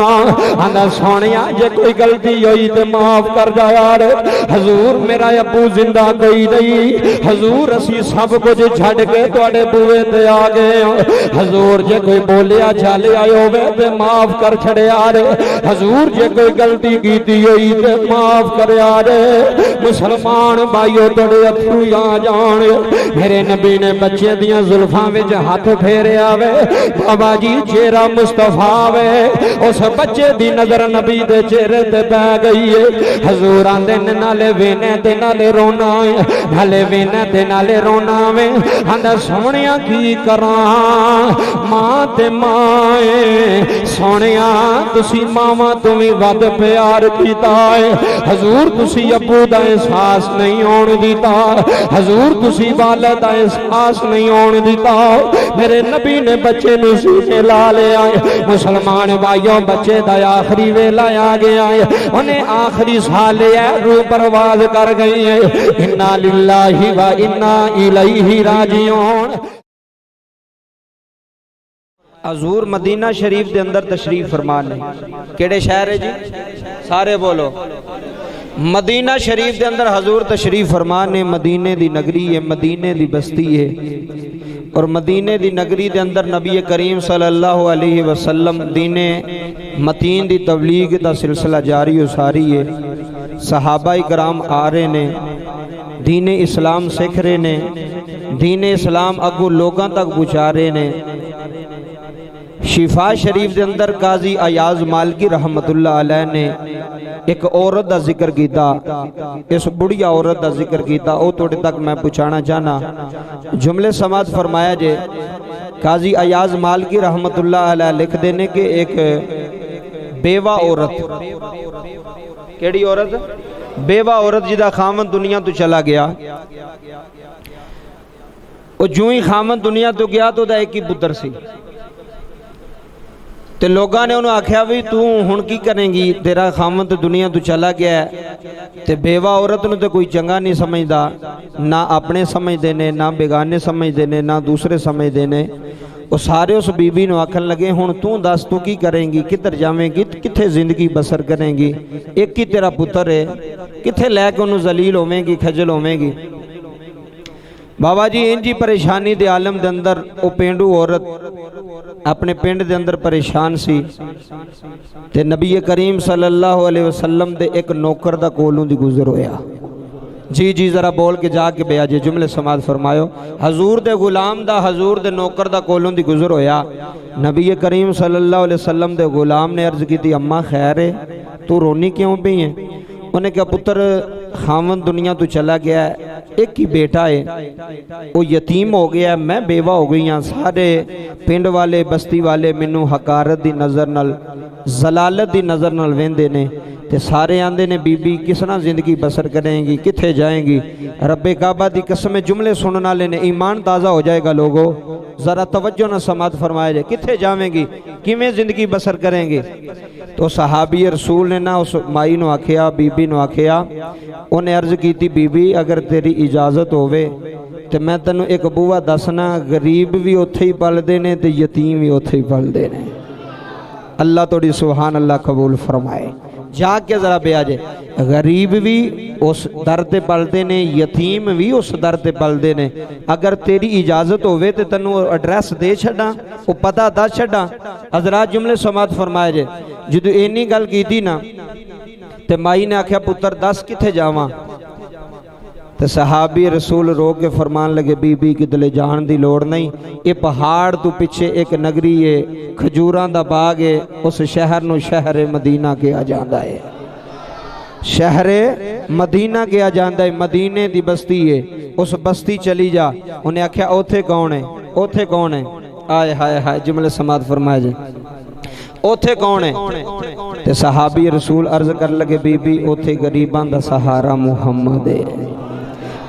आंदा सोनिया जे कोई गलती हुई तो माफ कर जा यार। हजूर मेरा अबू जिंदा कोई नहीं, हजूर असी सब कुछ छड़ के तुहाडे बूहे ते आ गए। हजूर जे कोई बोलिया चालिया होवे ते माफ कर छड़े यार। हजूर जे कोई गलती कीती हुई ते माफ कर यार। मुसलमान भाइयों तुहाडे अथरू आ जान। मेरे नबी ने बच्चे दियां जुल्फां विच हाथ फेरिया वे, बाबा जी चेहरा मुस्तफा वे, उस बच्चे दी नजर नबी दे चेहरे ते पै गई है। हजूर आंदे नाले वेने ते नाले रोना है, नाले वेने ते नाले रोना वे। आंदा सोनिया की करां मां ते माए, सोनिया तुसी मावा तो भी वध प्यार कीता है। हजूर तुसी अबू दा एहसास नहीं होण दिता, हजूर तुसी वाले दा एहसास नहीं होण दिता। मेरे नबी ने बच्चे नूं सीने ला लिया है। मुसलमान भाइयों बच्चे दा आखिरी वेला आ गया है, उन्हें आखिरी साह लिया, रूह परवाज कर गई है। इन्ना लिल्लाहि व इन्ना इलैहि राजिऊन। हजूर मदीना शरीफ के अंदर तशरीफ फरमान है। केड़े शहर है जी? सारे बोलो। मदीना शरीफ के अंदर हजूर तशरीफ फरमान ने। मदीने दी नगरी है, मदीने दी बस्ती है, और मदीने दी नगरी के अंदर नबी करीम सल्लल्लाहु अलैहि वसल्लम दीने मतीन दी तबलीग का सिलसिला जारी उसारी है। सहाबा इकराम आ रहे ने, दीने इस्लाम सीख रहे ने, दीने इस्लाम अगू लोगों तक पहुँचा रहे ने। शिफा शरीफ के अंदर काजी अयाज मालकी रहमतुल्लाह अलैह ने एक औरत का जिक्र किया, इस बुढ़िया औरत का जिक्र किया, वो तुहाडे तक मैं पहुँचाना चाहना। जुमले समाज फरमाया जे काजी अयाज मालकी रहमतुल्लाह अलैह लिखते हैं कि एक बेवा औरत, केड़ी औरत? बेवा औरत जिदा खामन दुनिया तो चला गया। वो जो ही खामन दुनिया तो गया तो एक ही पुत्र सी, तो लोगों ने उन्होंने आख्या भी तू हुण की करेंगी, तेरा खामन तो दुनिया तो चला गया है। तो बेवा औरत नूं तो कोई चंगा नहीं समझदा, ना अपने समझते ने, ना बेगाने समझते ने, ना दूसरे समझते ने। वो सारे उस बीबी नूं आखन लगे हुण तू दस तू की करेंगी, किधर जावेंगी, कित्थे जिंदगी बसर करेंगी, एक ही तेरा पुत्र है, कित्थे लैके उन्होंने जलील होवेंगी, खजल होवेंगी। बाबा जी इंज ही परेशानी दे आलम दे अंदर वो पेंडू औरत अपने पिंड दे अंदर परेशान सी, ते नबी करीम सल्लल्लाहु अलैहि वसल्लम दे एक नौकर दा कोलों दी गुजर होया। जी जी जरा बोल के जाके बेया जे जुमले समाज फरमायो। हजूर दे गुलाम दा, हजूर दे नौकर दा कोलों दी गुजर होया। नबी करीम सल्लल्लाहु अलैहि वसल्लम दे गुलाम ने अर्ज की, अम्मा खैर है, तू रोनी क्यों पई है? उन्हें कहा पुत्र खामन दुनिया तो चला गया है, एक ही बेटा है, वो यतीम हो गया, मैं बेवा हो गई हाँ। सारे पिंड वाले बस्ती वाले मैनू हकारत की नज़र नाल, जलालत की नज़र नाल वेंदे ने, ते सारे आंदे ने बीबी किस तरह जिंदगी बसर करेंगी, कित्थे जाएंगी? रब्बे काबा दी कसम जुमले सुनने वाले ने ईमान ताज़ा हो जाएगा। लोगों ज़रा तवज्जो न समात फरमाया जाए, कित्थे जावेंगी, किमें जिंदगी बसर करेंगे? तो सहाबी रसूल ने ना उस माई नूं आखिया, बीबी नूं आखिया, उन्हें अर्ज की बीबी अगर तेरी इजाजत होवे तो मैं तेनों एक बूआ दसना, गरीब भी उत्थे ही पलदे ने ते यतीम भी उत्थे ही पलदे ने। अल्लाह तोड़ी सुभान अल्लाह कबूल फरमाए। जाके जरा बेआ जे, गरीब भी उस दर ते पलदे ने, यतीम भी उस दर ते पलदे ने। अगर तेरी इजाजत होवे तो तेनों एड्रैस दे छड़ा, वो पता दस छड़ा। हजरात जुमले समात फरमाए जे, जो इन्नी गल की ना ते माई ने आख्या पुत्र दस किथे जावां? तो सहाबी रसूल रो के फरमान लगे बीबी किधले जान की लोड़ नहीं, ये पहाड़ तो पिछे एक नगरी है, खजूरां दा बाग है, उस शहर नूं शहर मदीना कहा जाता है, शहर मदीना कहा जाता है, मदीने की बस्ती है, उस बस्ती चली जा। उन्हें आख्या ओथे कौन है, ओथे कौन है? आए हाय हाय जुमले समात फरमाए जे, ओथे कौन है? ते सहाबी रसूल अर्ज कर लगे बीबी ओथे गरीबां दा सहारा मुहम्मद है,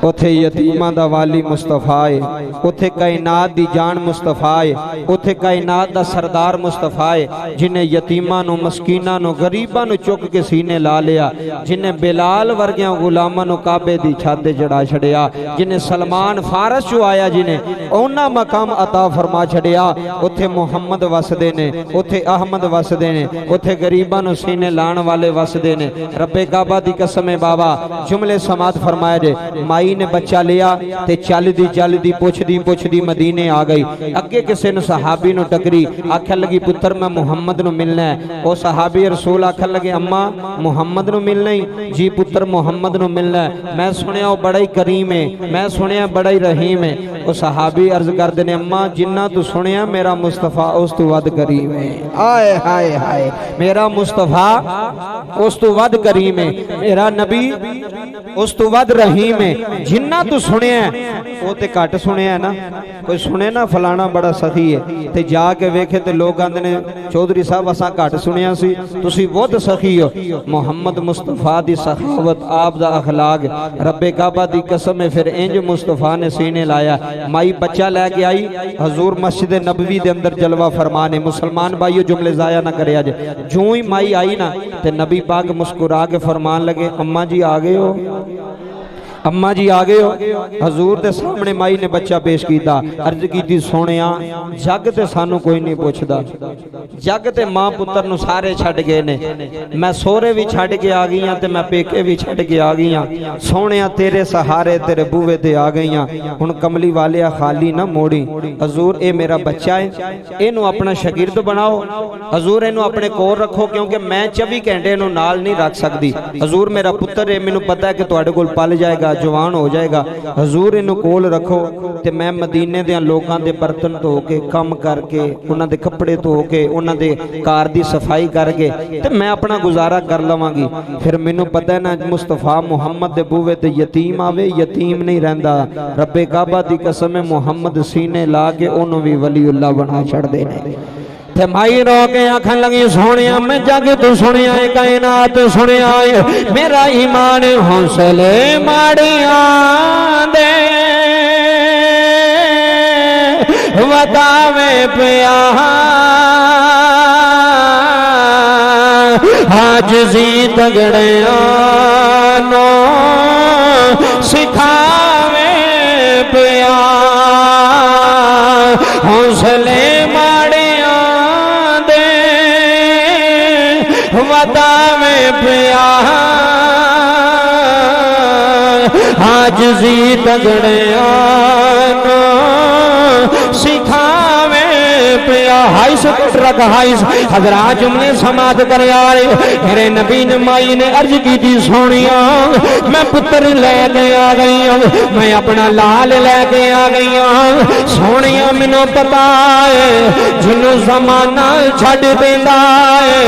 उथे यतीमां दा वाली मुस्तफा है, उथे कायनात दी जान मुस्तफा है, उथे कायनात दा सरदार मुस्तफा है, जिन्हें यतीमां नूं मस्कीनां नूं गरीबां नूं चुक के सीने ला लिया, जिन्हें बिलाल वर्गियां गुलामां नूं काबे दी छत ते चढ़ा छड़िया, जिन्हें सलमान फारस चो आया जिन्हें उन्ना मकाम अता फरमा छड़िया। उथे मुहम्मद वसदे ने, उथे अहमद वसदे ने, उथे गरीबां नूं सीने लाण वाले वसदे ने। रब्बे काबा दी कसम है बाबा, जुमले समात फरमाए जे, माई ने बच्चा लिया ते चलदी पुछदी मदीने आ गई। अगे किसी ने सहाबी नूं टकरी, आखन लगी पुत्र मैं मुहम्मद नूं मिलना है। ओ सहाबी रसूल आखन लगे अम्मा मुहम्मद नूं मिलना ही जी, पुत्र मुहम्मद नूं मिलना है। मैं सुनिया वो बड़ा ही करीम है, मैं सुनिया बड़ा ही रहीम है। वो सहाबी अर्ज करते ने अम्मा जिन्ना तू सुनिया मेरा मुस्तफा उस तू वध करीम है। आए हाय हाय, मेरा मुस्तफा उस तू वध करीम है, मेरा नबी उस तू वध रहीम है। जिन्ना तू सुनिया वो ते घट सुनिया ना, कोई सुने ना फलाना बड़ा सखी है ते जाके वेखे ते लोग आंदे ने चौधरी साहब असा घट सुनिया सी, तुसी बहुत सखी हो। मोहम्मद मुस्तफा दी सखावत, आप दा अखलाक, रब्बे काबा दी कसम है। फिर इंज मुस्तफा ने सीने लाया, माई बच्चा लेके आई, हजूर मस्जिद नबवी दे अंदर जलवा फरमाने। मुसलमान भाइयों जुमले जाया ना करे आज। जो ही माई आई ना ते नबी पाक मुस्कुरा के फरमान लगे अम्मा जी आ गए हो, अम्मा जी आ गए हो। हजूर के सामने माई ने बच्चा पेश किया, अर्ज की सोनिया जग ते सानू कोई नहीं पुछदा, जग ते मां पुत्र नु सारे छड़ गए ने, मैं सोहरे भी छड़ के आ गई हां ते मैं पेके भी छड़ के आ गई हां। सोनिया तेरे सहारे तेरे बूहे ते आ गई हां, हुण कमली वालिया खाली ना मोड़ी। हजूर ए मेरा बच्चा है, इनू अपना शागिर्द बनाओ, हजूर इनू अपने कोल रखो, क्योंकि मैं 24 घंटे इनू नाल नहीं रख सकती। हजूर मेरा पुत्र है, मैनू पता है कि तुहाडे कोल पल जाएगा, जवान हो जाएगा। हजूर इनू कोल रखो ते मैं मदीने दे लोकां दे बर्तन धो के कम करके उन्हां दे कपड़े धो के उन्हां दे कार दी सफाई करके ते मैं अपना गुजारा कर लवांगी। फिर मैनू पता है ना मुस्तफा मुहम्मद दे बूहे ते यतीम आवे, यतीम नहीं रहिंदा। रब्बे काबा दी कसम है मुहम्मद सीने ला के उन्होंने भी वलीउल्लाह बना छड़दे ने। ते माई रो के आखन लगी सोनिया मैं जग तू सुनिया है, कायनात सुनिया है, मेरा ईमान हौसले माड़िया दे बतावे पिया, आजिज़ी तगड़िया नो सिखावे पिया, हौसले बतावे पिया, आजिज़ी तगड़िया नो सिखावे पिया। हाई से रख हाई हजरात जुमले समात कर यार, मेरे नबी ने माई ने अर्ज की थी सोनिया मैं पुत्र लेके आ गई हूँ, मैं अपना लाल लेके आ गई हूँ। सोनिया मैनू पता है जिन्हों जमाना छड़ देंदा है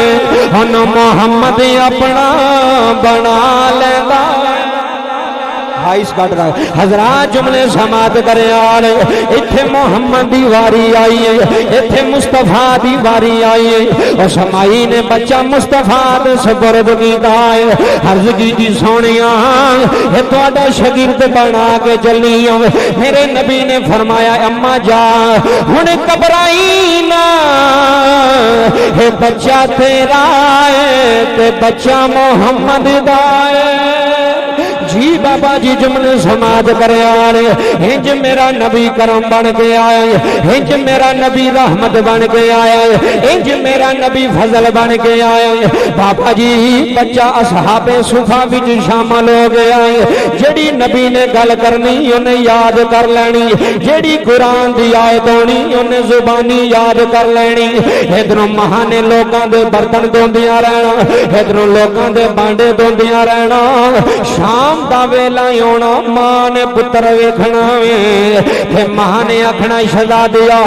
उन्होंने मुहम्मद अपना बना लेंदा। हजरात जुमले समात करे यार, इत्थे मुहम्मद दी वारी आई है, इत्थे मुस्तफा दी वारी आई है। उस माई ने बच्चा मुस्तफा दे सुपुर्द कीता है। अर्ज कीती सोनिया ये तुहाडा शागिर्द बना के चली आवे। मेरे नबी ने फरमाया अम्मा जा हुण घबराई ना, ये बच्चा तेरा है ते बच्चा मुहम्मद दा है। जी बाबा जी जुमले समाज करे आए, इंज मेरा नबी करम बन के आया, इंज मेरा नबी रहमत बन के आया, इंज मेरा नबी फजल बन के आया। बाबा जी बच्चा असहाबे सुफा विच शामिल हो गया है। जेड़ी नबी ने गल करनी उन्हें याद कर लेनी, जेड़ी कुरान दी आयत होनी उन्हें जुबानी याद कर लेनी। इधरों मां ने लोगों के बर्तन धोंदियां रहना, इधरों लोगों के भांडे धोंदियां रहना। शाम दा वेला आना मां ने पुत्र वेखना वे, मां ने आखना शहजादिया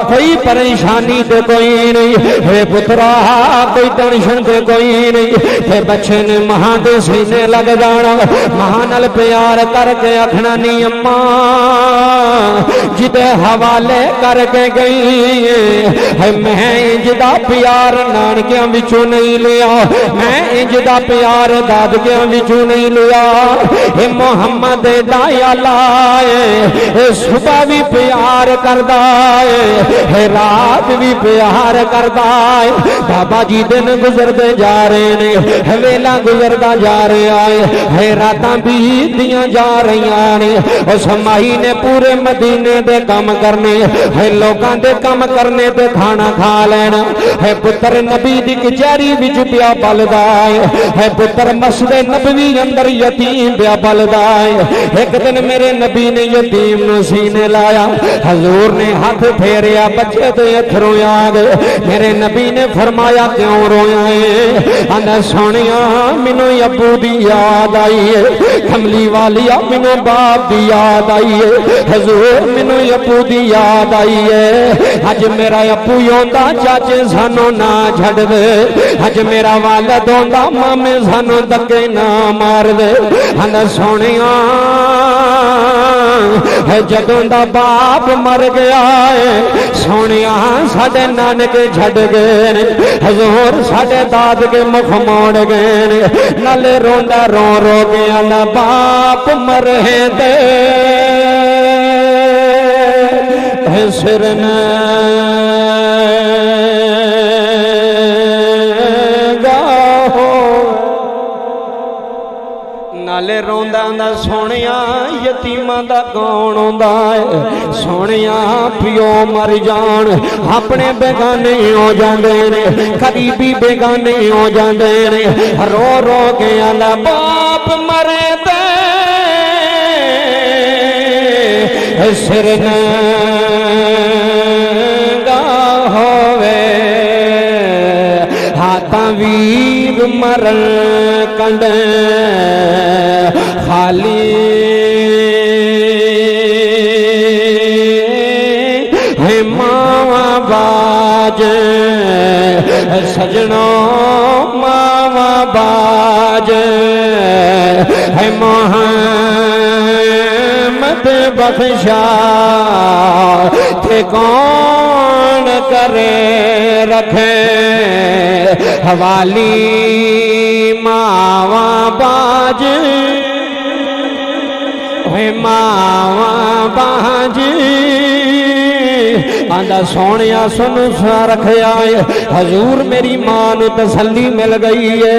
कोई परेशानी तो कोई नहीं, हे पुत्रा कोई टेंशन तो कोई नहीं। ते बच्चे ने मां के सीने लग जाना, मां नाल प्यार करके आखना नहीं अम्मा जिदे हवाले करके गई है, मैं इंज दा प्यार नानकियां विचों नहीं लिया, मैं इंज दा प्यार दादकियां विचों नहीं लिया। ए मुहम्मद दाया लाए सुबह भी प्यार करदा है रात भी प्यार करदा है। बाबा जी दिन गुजरते जा रहे ने वेला गुजरदा जा रहा है रातां बीतदियां जा रही ने। उस माही ने पूरे मदीने दे काम करने है लोकां दे काम करने ते खाना खा लेना है। पुत्र नबी दी कचहरी विच पिया पलदा है पुत्र मस्जिद नबवी अंदर यतीम पिया पलदा है। एक दिन मेरे नबी ने यतीम नूं सीने लाया हजूर ने हाथ फेरिया बच्चे ते अथरू आ गए। मेरे नबी ने फरमाया क्यों रोया है? आंदा सोनिया मैनू अबू दी याद आई है कमली वालिया मैनू बाप दी याद आई है हजूर मैनू अबू दी याद आई है। अज मेरा अबू आंदा चाचे सानू ना छड्ड दे अज मेरा वालिद आंदा मामे सानू धक्के ना मार दे। आंदा सोनिया है जदों दा बाप मर गया है सोनिया साडे नानके छड्ड गए ने हजूर साडे दादके मुख मोड़ गए ने नाले रोंदा रो रो के आंदा बाप मरे दे सिर न नाले रोंदा आंदा सोनिया यतीमां दा कौन आंदा है सोनिया पियो मर जान अपने बेगाने हो जांदे ने करीबी बेगाने हो जांदे ने रो रो के आंदा बाप मरे दे सिर नंगा होवे हाथा वीर मरण कंड खाली है मावा बाज सजनो मावा बाज है मोहम्मद बख्शा थे कौन करे रखे हवाली मावा बाज मावा बाज आंदा सोनिया सुन रखया है हजूर मेरी मां नू तसल्ली मिल गई है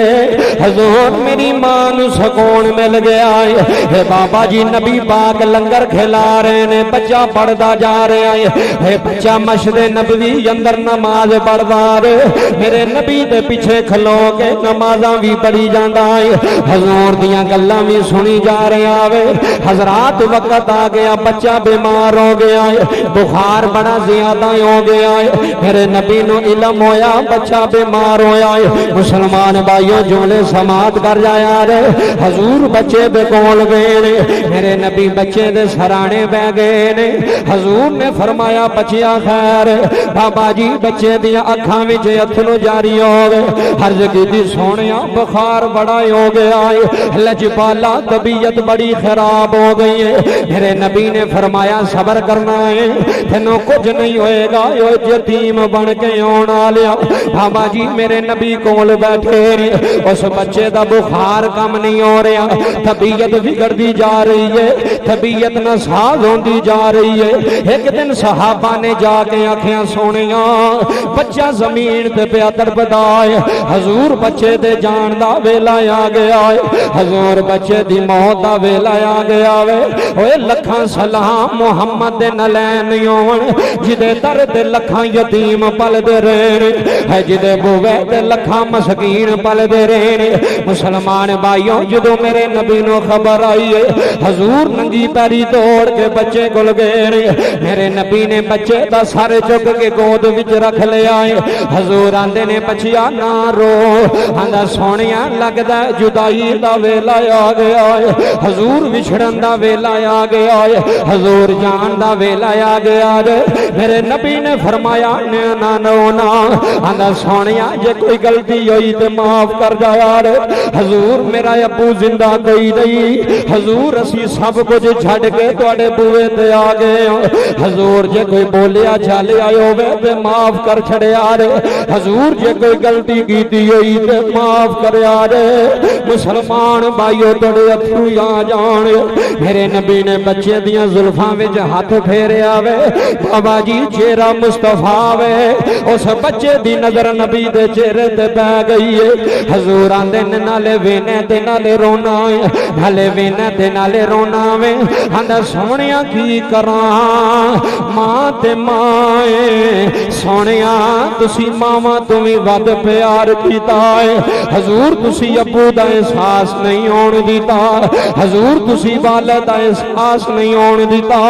हजूर मेरी मां नू सुकून मिल गया है। बाबा जी नबी पाक लंगर खिला रहे ने बच्चा पढ़दा जा रहा है बच्चा मस्जिद नबवी अंदर नमाज पढ़दा रहे मेरे नबी दे पीछे खलो के नमाज़ां भी पढ़ी जांदा है हजूर दियां गल्लां भी सुनी जा रहा है। हजरात वक्त आ गया बच्चा बीमार हो गया है बुखार बड़ा ज्यादा हो गया है मेरे नबी नू इलम होया बच्चा बीमार होया है। मुसलमान भाइयों जुमले समात कर जाया रे हजूर बच्चे दे कोल गए ने मेरे नबी बच्चे दे सराणे बह गए ने हजूर ने फरमाया बच्चिया खैर बाबा जी बच्चे दियां अखां विच अथरू जारी हो गए हर्ज की सोनिया बुखार बड़ा हो गया है लजपाला तबीयत बड़ी खराब हो गई है। मेरे नबी ने फरमाया सबर करना है तेनों कुछ नहीं होएगा यो यतीम बन के आना लिया। बाबा जी मेरे नबी कोल बैठे उस बच्चे का बुखार कम नहीं हो रहा तबीयत बिगड़ती जा रही है तबीयत नासाज होती जा रही है। एक दिन सहाबा ने जाके आखिया सोनिया बच्चा जमीन ते पिया तड़पदा है हजूर बच्चे दे जान दा वेला आ गया है हजूर बच्चे दी मौत दा वेला आ गया है। ओए लखां सलाम मुहम्मद दे नलैन होवन जिदे दर ते लखां यतीम पलदे रहे है जिदे बुवे ते लखां मस्कीन पलदे रहे। मुसलमान भाइयों जदों मेरे नबी नू खबर आई है हजूर नंगी पैरी दौड़ के बच्चे कोल गए मेरे नबी ने बच्चे दा सर चुक के गोद विच रख लिया है हजूर आंदे ने बच्चिया ना रो आंदा सोनिया लगदा जुदाई दा वेला आ गया है हजूर विछड़न दा वेला आ गया है हजूर जान दा वेला आ गया जे मेरे नबी ने फरमाया ना रोना आंदा सोनिया जे कोई गलती हुई तो माफ कर जा यार हजूर मेरा अबू जिंदा कोई नहीं हजूर असी सब कुछ छड़ के तुहाडे बूहे ते आ गए हजूर जे कोई बोलिया चालिया होवे ते माफ कर छड़े यार हजूर जे कोई गलती कीती हुई ते माफ कर यार मुसलमान भाइयों तुहाडे अथरू आ जान मेरे नबी ने बच्चे दियां जुल्फां विच हाथ फेरिया वे बाबा जी चेहरा मुस्तफा वे उस बच्चे दी नजर नबी दे चेहरे ते पै गई है हजूर आंदे नाले वेने ते नाले रोना नाले वेने ते नाले रोना वे आंदा सोहणिया की करां मां ते माए सोहणिया तुसी मावा तो भी वध प्यार कीता है हजूर तुसी अबू दा एहसास नहीं होण दिता हजूर तुसी वाले दा एहसास नहीं होण दिता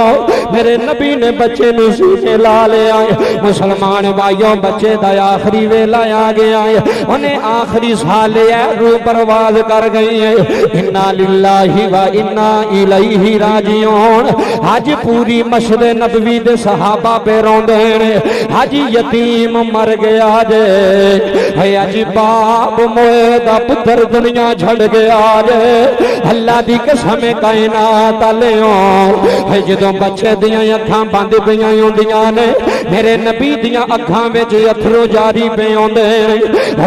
मेरे नबी ने बच्चे नूं सीने ला लिया मुसलमान भाइयों बच्चे दा आखिरी वेला आ गया है उन्हें आखिरी साल लिया रूह परवाज कर गई है इन्ना लिल्लाहि व इन्ना इलैहि राजिऊन आज पूरी मस्जिद नबवी दे सहाबा पे रोंदे ने आज यतीम मर गया जे है आज बाप मोए दा पुत्र दुनिया छड़ गया जे अल्लाह दी कसम कायनात आलेओ है जदों बच्चे दियां अखां बंद पईयां होंदियां ने मेरे नबी दियां अखां विच अथरू जारी पे आउंदे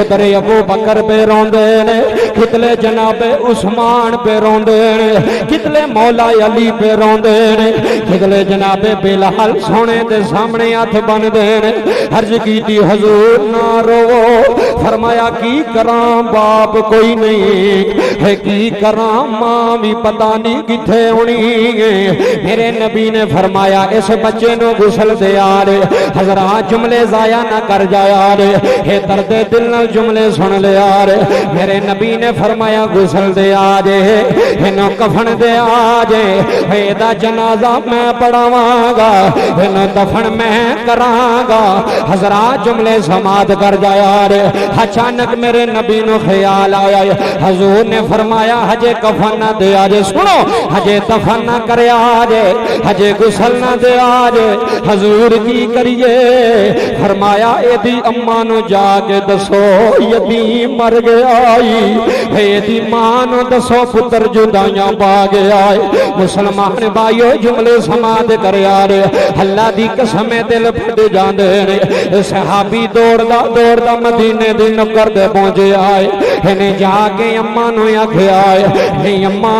उधर अबू बकर पे रोंदे ने कितले जनाबे उस्मान पे रोंदे ने कितले मौला अली पे रोंदे ने कितले जनाबे बिलाल सोने दे सामने हाथ बनदे ने अर्ज कीती हजूर ना रोवो फरमाया की करां बाप कोई नहीं है की करां मां भी पता नहीं किथे होनी है मेरे नबी ने फरमाया इस बच्चे नु गुसल दे यार हजरात जुमले जाया ना कर जा यार हे दर्द दिल न जुमले सुन ले यार मेरे नबी ने फरमाया गुसल दे आज इन्हों कफन दे आज एदा जनाजा मैं पढ़ावांगा इन्हों दफन मैं करांगा हजरात जुमले समात कर जा यार अचानक मेरे नबी नु ख्याल आया हजूर ने फरमाया हजे कफन ना दे आज सुनो हजे दफन ना करे आज हजे गुसल ना दे आज हजूर की करिए फरमाया एदी अम्मा नु जाके दसो यतीम मर गया एदी मां नु दसो पुत्र जुदाइयां पा गया मुसलमान भाइयों जुमले समात कर यार अल्लाह दी कसम दिल फट जांदे ने सहाबी दौड़दा मदीने दी नुक्कर ते पहुंचे आए इन्हें जाके अम्मा नु आख्या नहीं अम्मा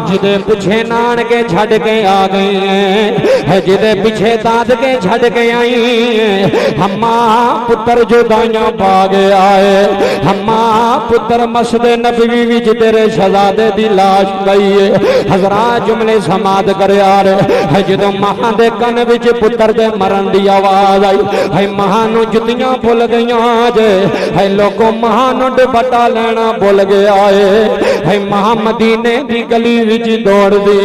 जिदे पिछे नानके छड़ के आ गए हैं जिदे पिछे दाद के छड़ के आई अम्मा पुत्र जुदाइयां पा गया है अम्मा पुत्र मस्जिद नबवी विच तेरे शहजादे दी लाश पई है हजरात जुमले समात कर यार जदों मां दे कन विच पुत्र दे मरण दी आवाज आई है मां नु जुतियां भुल गईयां जे है लोगों मां नु दुपट्टा लेना भुल गया है मां मदीने दी गली विच दौड़दी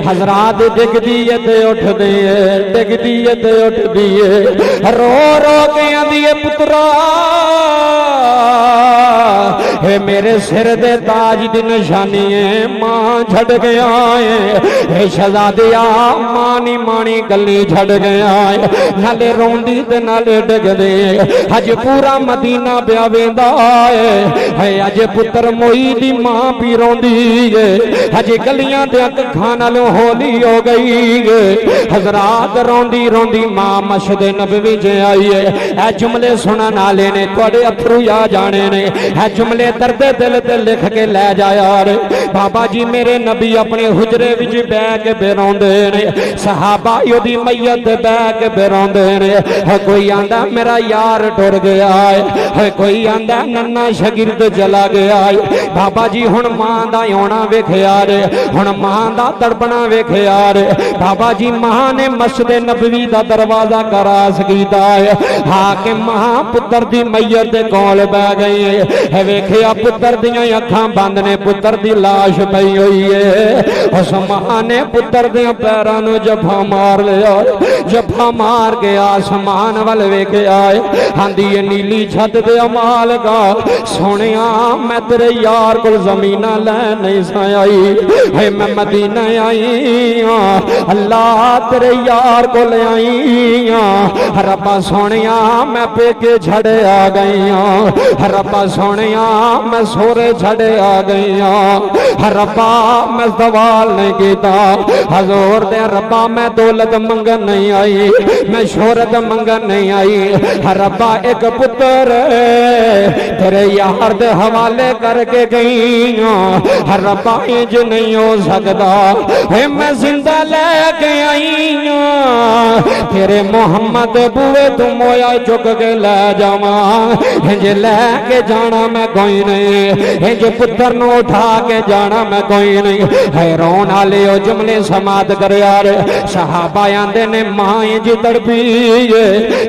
हजरात डिगदी है ते उठदी है डिगदी है ते उठदी है रो रो के आंदी है पुत्रा हे मेरे सिर दे ताज दी निशानी है मां छड़ गया है शहजादिया मानी मानी गली छड़ गया है नाले रोंदी ते नाले डगदे अज पूरा मदीना पिया वेंदा है अज पुत्र मोई दी मां भी रोंदी है अज गलियां दे अखां नालों होली हो गई है हजरात रोंदी रोंदी मां मस्जिद नबवी च आई है ए जुमले सुनन वाले ने तुहाडे अथरू आ जाने ने ए जुमले दर्द दिल ते लिख के ले जा यार बाबा जी मेरे नबी अपने हुजरे विच बैठ के बेरोंदे ने सहाबा ओदी मैयत बैठ के बेरोंदे ने कोई आंदा मेरा यार टुर गया है कोई आंदा नन्ना शागिर्द चला गया है बाबा जी हुण मां दा आउणा वेखिया रे हुण मां दा तड़पना वेखिया रे बाबा जी मां ने मस्जिद नबवी दा दरवाजा करास कीता है हाके मां पुत्र दी मैयत दे कोल बैठ गई है वेखिया पुत्र दियां अखां बंद ने पुत्र दी लाश लाश पई हुई है। उस मां ने पुत्र दे पैरां नूं जफा मार लिया, जफा मार के आसमान वल वेख्या आंदी है नीली छत दे मालका सोनिया मैं तेरे यार को जमीना लै नहीं सा आई है, मैं मदीना आई हाँ अल्लाह तेरे यार को ले आई हाँ। रब्बा सोनिया मैं पेके छड़े आ गई हाँ, रब्बा सोनिया मैं सोरे छड़े आ गई हाँ। रब्बा मैं सवाल नहीं किया हजूर दे रब्बा मैं दौलत मंगन नहीं आई, मैं शोहरत मंगन नहीं आई। रब्बा एक पुत्र तेरे यार दे हवाले करके गई हाँ। रब्बा इंज नहीं हो सकता है, मैं जिंदा लेके आई हाँ। तेरे मोहम्मद बुए तू मोया चुक के ले जावा, इंज लेके जाना मैं कोई नहीं, इंज पुत्र नू उठा के जाना मैं कोई नहीं। है रोन वाले ओ जुमले समात कर यार। सहाबा आंदे ने मां इंज तड़पी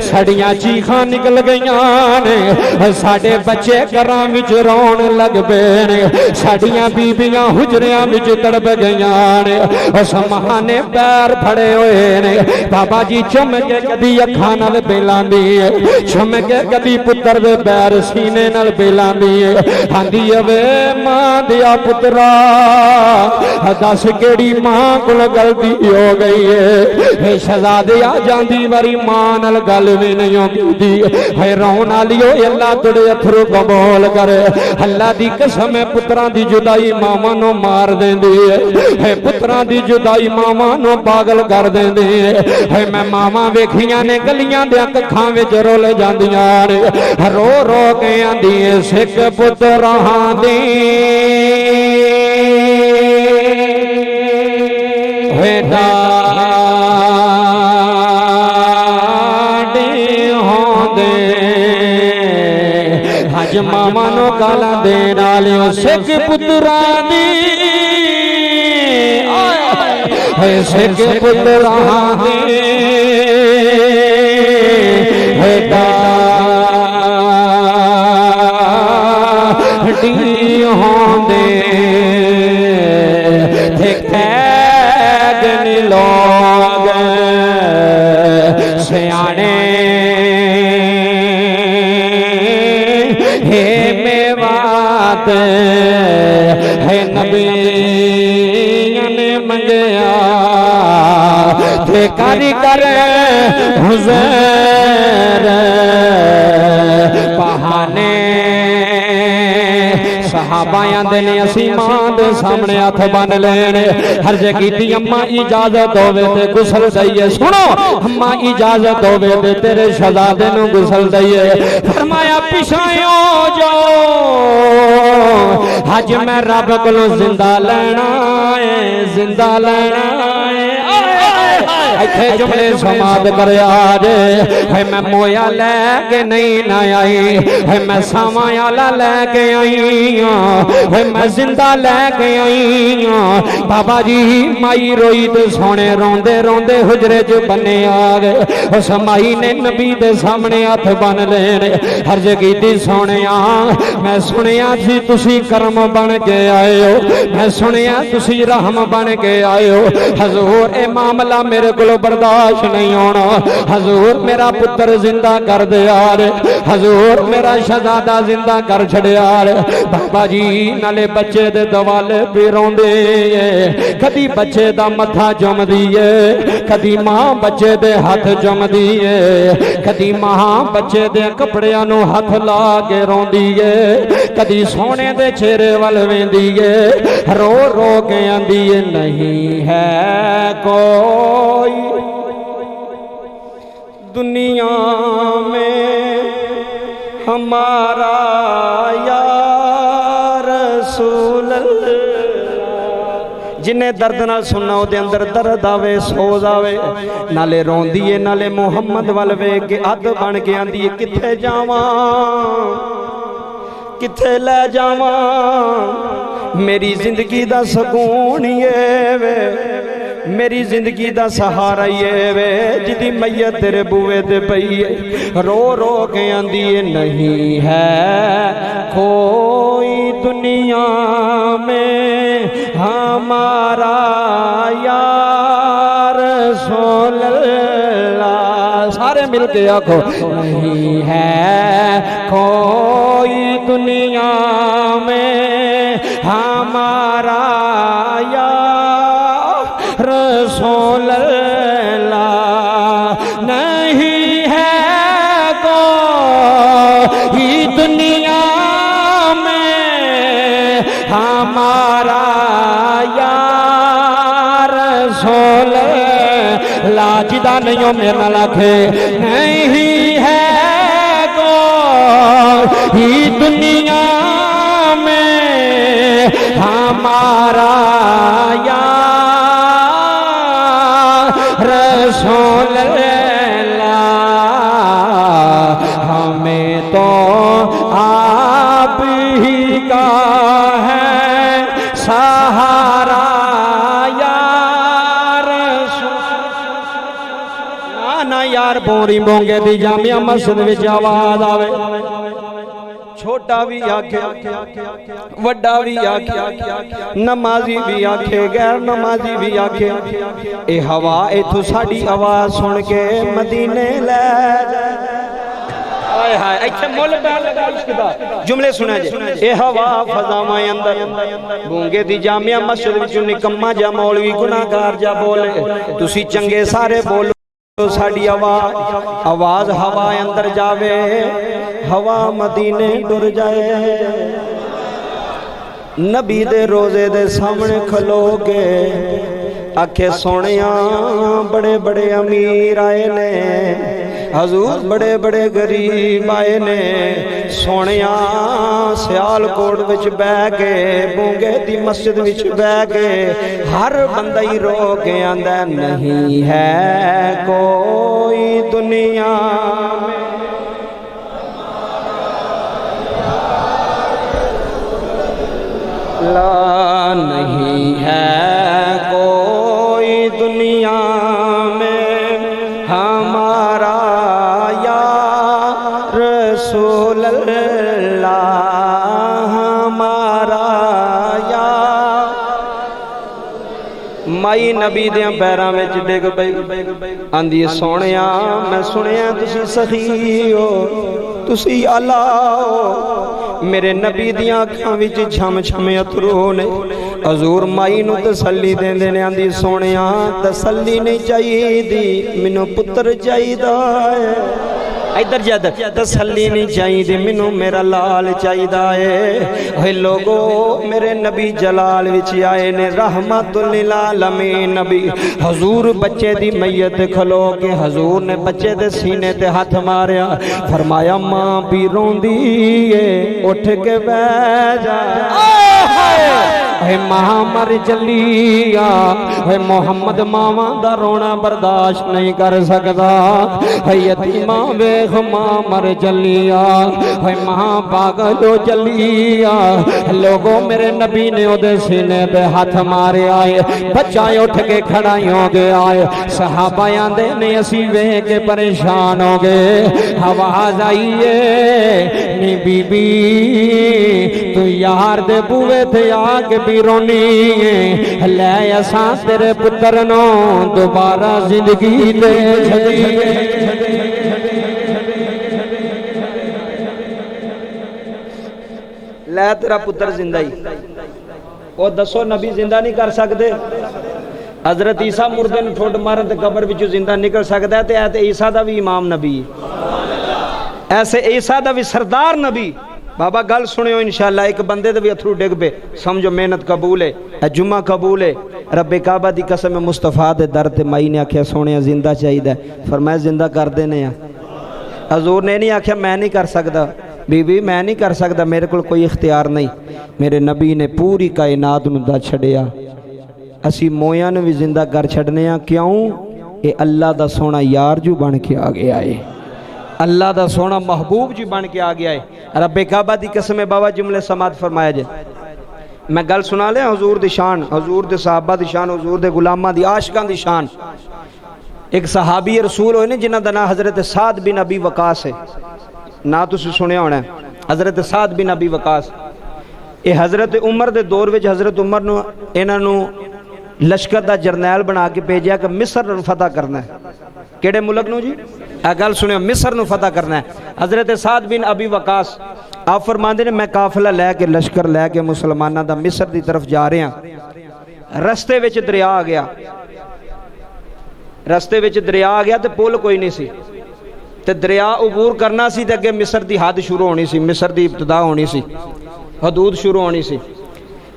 सड़ियां चीखां निकल गईयां ने, साडे बच्चे घरां विच रोण लग पे ने, साडियां बीबियां हुजरियां विच तड़प गईयां ने। उस मां ने पैर फड़े हुए ने बाबा जी, चुम के कदी अखां नाल बेलांदी है, चुम के कदी पुत्र दे पैर सीने नाल बेलांदी है। आंदी वे मां दिया पुत्रा दस केड़ी मां कोल गलती हो गई है, शहजादे आ जांदी वारी मां नाल गल भी नहीं होंदी है। रोन वालियो अल्लाह तेरे अथरू कबूल करे, अल्लाह दी कसम है पुत्रां दी जुदाई मावां नूं मार देंदी है, पुत्रां दी जुदाई मावां नूं पागल कर देंदी है। मैं मावां वेखियां ने गलियां दे अखां विच रोल जांदियां ने, रो रो के आंदी है सिख पुत्रां दी हज मामा नो गाला दे डालियो सिख पुत्रा दी, सिख पुत्रा दी होंदे लोग सियाने हे मेवात है नबी ने मंगया थे कारीगर हुज़ैर बहाने। सहाबा आंदे ने असीं मां दे सामने हथ बन लेने, हर्ज कीती अम्मा इजाजत होवे ते गुसल दईए। सुनो अम्मा इजाजत होवे ते तेरे शहजादे नूं गुसल दईए। फरमाया पिछाओ जाओ अज मैं रब कोलों जिंदा लेना है, जिंदा लेना है। इत्थे जुमले समाद कर है मैं मोया लैके नहीं ना आई, है मैं सावा आला लैके आई है मैं जिंदा लैके आई। बाबा जी माई रोई तो सोने रोंदे रोंदे हुजरे च बने आ गए। उस माई ने नबी दे सामने हथ बन लेने, हर्ज कीती सोने मैं सुनिया सी तुसी करम बन के आए हो, मैं सुनिया तुसी रहम बन के आए हो। हजूर ए मामला मेरे को बर्दाश्त नहीं होना, हजूर मेरा पुत्र जिंदा कर दे यार, हजूर मेरा शहजादा जिंदा कर छड़े यार। बाबा जी नाले बच्चे दे दवाले भी रोंदे, कदी बच्चे दा मथा चुमदी है, कदी मां बच्चे दे हाथ चुमदी है, कदी मां बच्चे दे कपड़ियां नूं हाथ ला के रोंदी है, कदी सोने दे चेहरे वल वेंदी है, रो रो के आंदी है नहीं है कोई दुनिया में हमारा या रसूल अल्लाह। जिन्हें दर्द नाल सुनना उहदे अंदर दर्द आवे, सोज आवे, नाले रोंदी है नाले मुहम्मद वल वेख के अध बन के आंदी है किथे जावां किथे ले जावां, मेरी जिंदगी दा सकून ये वे, मेरी जिंदगी दा सहारा ये वे, जिदी मैयत तेरे बुए ते पई है। रो रो के आंदी है नहीं है कोई दुनिया में करके आखो नहीं है कोई दुनिया में हमारा या रसूल अल्लाह, नहीं है कोई दुनिया में हमारा या रसूल लाजिदा नहीं हो मेरे नाल आखे नहीं है कोई दुनिया में हमारा या रसूल अल्लाह, हमें तो आप ही का है सहारा या रसूल। ना यार बोरी बोंगे दी जामिया मस्जिद विच आवाज आवे, छोटा भी आखे वड्डा भी आखे, नमाजी भी आखे गैर नमाजी भी आखे, ए हवा इथों साडी आवाज सुन के मदीने ले जाए। हाय हाय इत्थे मुल पैर लगा इश्क दा जुमले सुना जे ए हवा फजावां अंदर गूंगे दी जामिया मस्जिद विचों निकम्मा जा मौलवी गुनाहगार जा बोले, तुसी चंगे सारे बोलो साडी आवाज हवा अंदर जावे, हवा मदीने टुर जाए। नबी दे रोजे दे सामने खलो के आखे सोनिया बड़े बड़े अमीर आए ने, हजूर बड़े बड़े गरीब आए ने, सोनिया सियालकोट विच बह के बूंगे दी मस्जिद विच बह के हर बंदा ही रो के आंदा नहीं है कोई दुनिया में ला, नहीं है कोई दुनिया में हमारा या रसूल अल्लाह, हमारा या माई नबी दे पैरां विच डिग पई आंदी सोहणिया मैं सुनिया तुसी सखी हो, तुसी आला हो, मेरे नबी दियां अखां विच छम छम अथरू ने। हजूर माई नूं तसल्ली देंदे ने आंदी सोहणिया तसल्ली नहीं चाहिदी मैनू पुत्र चाहिदा है, इधर जद तसल्ली नहीं चाहिए मैनू मेरा लाल चाहिए है। लोगो मेरे नबी जलाल विच आए ने रहमतुल लिल आलमीन नबी। हजूर बच्चे दी मैयत खलो के हजूर ने बच्चे दे सीने ते हाथ मारिया, फरमाया मां भी रोंदी है उठ के बह जा, मां मर चलिया है मोहम्मद मावा दा रोना बर्दाश्त नहीं कर सकता है, यतीमा वेख मां मर चलिया है मां पागल हो चलिया। लोगों मेरे नबी ने ओदे सीने पे हाथ मारे आए, बच्चा उठ के खड़ा हो गया है। सहाबा आंदे ने असी वेख के परेशान हो गए, आवाज आई है नी बीबी तू यार दे बुए थे आके भी रोनी ले असा तेरे पुत्र नो दोबारा जिंदगी दे छड़िए। लै तेरा पुत्र जिंदा ही और दसो नबी जिंदा नहीं कर सकते। हजरत ईसा मुर्दे ने ठुड मारन ते कब्र विचों जिंदा निकल सकता है, ते ईसा दा भी इमाम नबी, ऐसे ईसा दा भी सरदार नबी। बाबा गल सुनियो इंशाअल्लाह, एक बंदे दे भी अथरू डिग पे समझो मेहनत कबूल है, जुम्मा कबूल है। रब्बे काबा दी कसम मुस्तफा दे दर ते माई ने आख्या सोने जिंदा चाहिए, फरमाया जिंदा कर देने। हजूर ने नहीं आख्या मैं नहीं कर सकता, बीबी मैं नहीं कर सकता, मेरे को कोई इख्तियार नहीं। मेरे नबी ने पूरी कायनात नूं दा छड़िया, असी मोया ने भी जिंदा कर छड़ने। क्यों? ये अल्लाह दा सोना यार जू बन के आ गया है, अल्लाह दा सोना महबूब जी बन के आ गया है। रब्बे काबा दी कसम बाबा जुमले समात फरमाया जे। मैं गल सुना लिया हजूर दी शान, हजूर दे सहाबा दी शान, हजूर दे गुलामां दी आशिकां दी शान। एक सहाबी रसूल होए ने जिन्हां दा नाम हजरत साद बिन अबी वकास है, ना तुसीं सुनिया होना हजरत साद बिन अबी वकास। ये हजरत उमर दे दौर विच हजरत उमर नूं इन्हां नूं लश्कर दा जरनैल बना के भेजिया कि मिस्र फतह करना है। किहड़े मुल्क नूं जी? आ गल सुनियो, मिस्र नूं फतह करना है। हज़रत साद बिन अबी वकास आप फरमाते ने मैं काफिला लैके लश्कर लैके मुसलमानों का मिस्र की तरफ जा रहा, रस्ते विच दरिया आ गया, रस्ते विच दरिया आ गया तो पुल कोई नहीं सी, ते दरिया अबूर करना सी ते अगे मिस्र की हद शुरू होनी सी, मिस्र की इब्तदा होनी सी, हदूद शुरू होनी सी।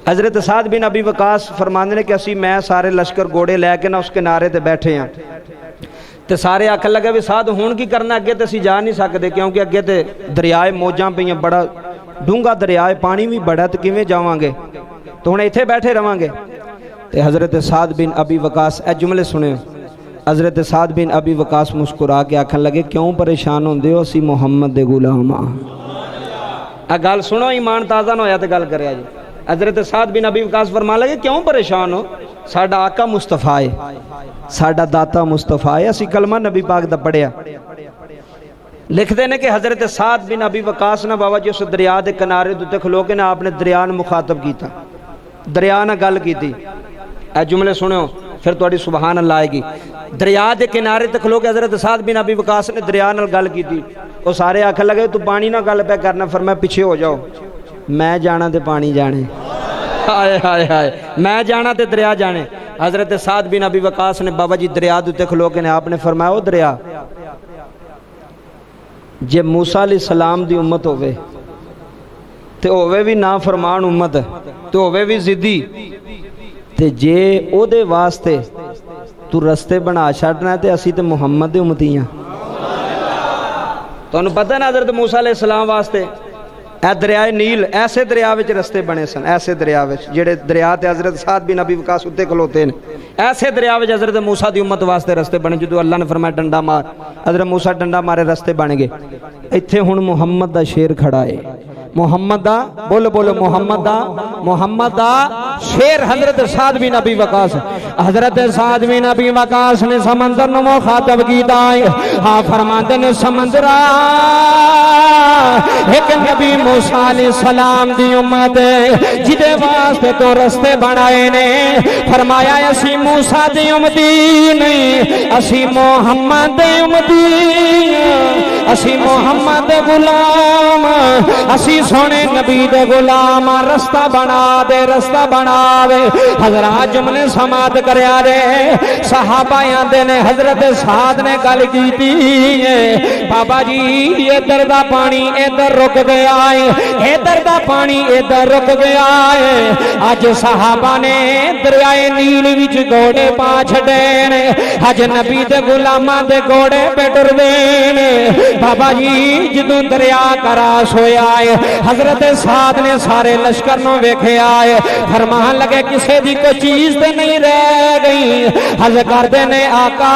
हज़रत साद बिन अबी वकास फरमाते ने कि असी मैं सारे लश्कर घोड़े लैके ना उस किनारे ते बैठे हैं, तो सारे आखन लगे भी साध हुण की करना, अगे तो असी जा नहीं सकते क्योंकि अगे तो दरियाए मौजां पईयां, बड़ा डूंगा दरियाए, पानी भी बड़ा, तो किवें जावांगे, तो हुण इत्थे बैठे रवांगे। तो हज़रत साद बिन अबी वकास ए जुमले सुने, हज़रत साद बिन अबी वकास मुस्कुरा के आखन लगे क्यों परेशान होंदे हो, असी मुहम्मद दे गुलाम हाँ। आ गल सुनो, ईमान ताज़ा ना होया तो गल करिया जी। हज़रत साद बिन अबी वकास फरमा लगे क्यों परेशान हो, साडा आका मुस्तफा है, साडा दाता मुस्तफा है, असी कलमा नबी पाक दा पढ़िया। लिखते हैं कि हज़रत साद बिन अबी वकास ना बाबा जी उस दरिया के किनारे उत्ते खलो के ना आपने दरिया नूं मुखातब किया, दरिया नाल गल की। ए जुमले सुनियो फिर तुहाडी सुबहान अल्लाह आएगी। दरिया के किनारे ते खलो के हज़रत साद बिन अबी वकास ने दरिया नाल गल की, वो सारे आखन लगे तू पानी ना गल पे करना, फिर मैं पीछे हो जाओ, मैं जाना तो पानी जाने, हाय हाय हाय, मैं जाना तो दरिया जाने। हज़रत साद बिन अबी वकास ने बाबा जी दरिया उत्ते खलो के ने आपने फरमाया ओ दरिया, जे मूसा अलैहिस्सलाम दी उम्मत होवे ते होवे भी ना फरमान उम्मत, तो होवे भी जिद्दी, ते जे ओदे वास्ते तू रस्ते बना छड़ना ते असी ते मुहम्मद दे उम्मती हां। तुहानूं पता ना हज़रत मूसा अलैहिस्सलाम वास्ते ए दरियाए नील, ऐसे दरिया विच रस्ते बने सन, ऐसे दरिया विच जेड़े दरिया ते हज़रत साद बिन अबी वकास उत्ते खलोते ने, ऐसे दरिया विच हज़रत मूसा दी उम्मत वास्ते रस्ते बने। जो अल्लाह ने फरमाया डंडा मार, हज़रत मूसा डंडा मारे रस्ते बन गए। इत्थे हुण मुहम्मद दा शेर खड़ा है, मुहम्मद दा बोलो बोलो, मुहम्मद दा शेर हज़रत साद बिन अबी वकास। हज़रत साद बिन अबी वकास ने समंदर नूं मुखातब कीता है, हाँ फरमाते ने समंदरा एक नबी मूसा अलैहिस्सलाम दी उम्मत जिदे वास्ते तो रस्ते बनाए ने, फरमाया असी मूसा दी उम्मती नहीं, असी मुहम्मद दे उम्मती, असी मुहम्मद दे गुलाम, असी सोने नबी दे गुलाम, रस्ता बना दे, रस्ता बना दे। हज़रात जुमले समात करया रे, सहाबा आंदे ने हज़रत साद ने गल कीती बाबा जी इधर दा पानी इधर रुक गया है, इधर दा पानी इधर रुक गया है। अज सहाबा ने दरियाए नील विच घोड़े पा छड़े ने, अज नबी दे गुलामां दे घोड़े पे टुरदे ने। बाबा जी जदों दरिया करास होया है, हज़रत साद ने सारे लश्कर नूं वेखिया है, फरमान लगे किसे दी कोई चीज ते नहीं रह गई। हज करदे ने आका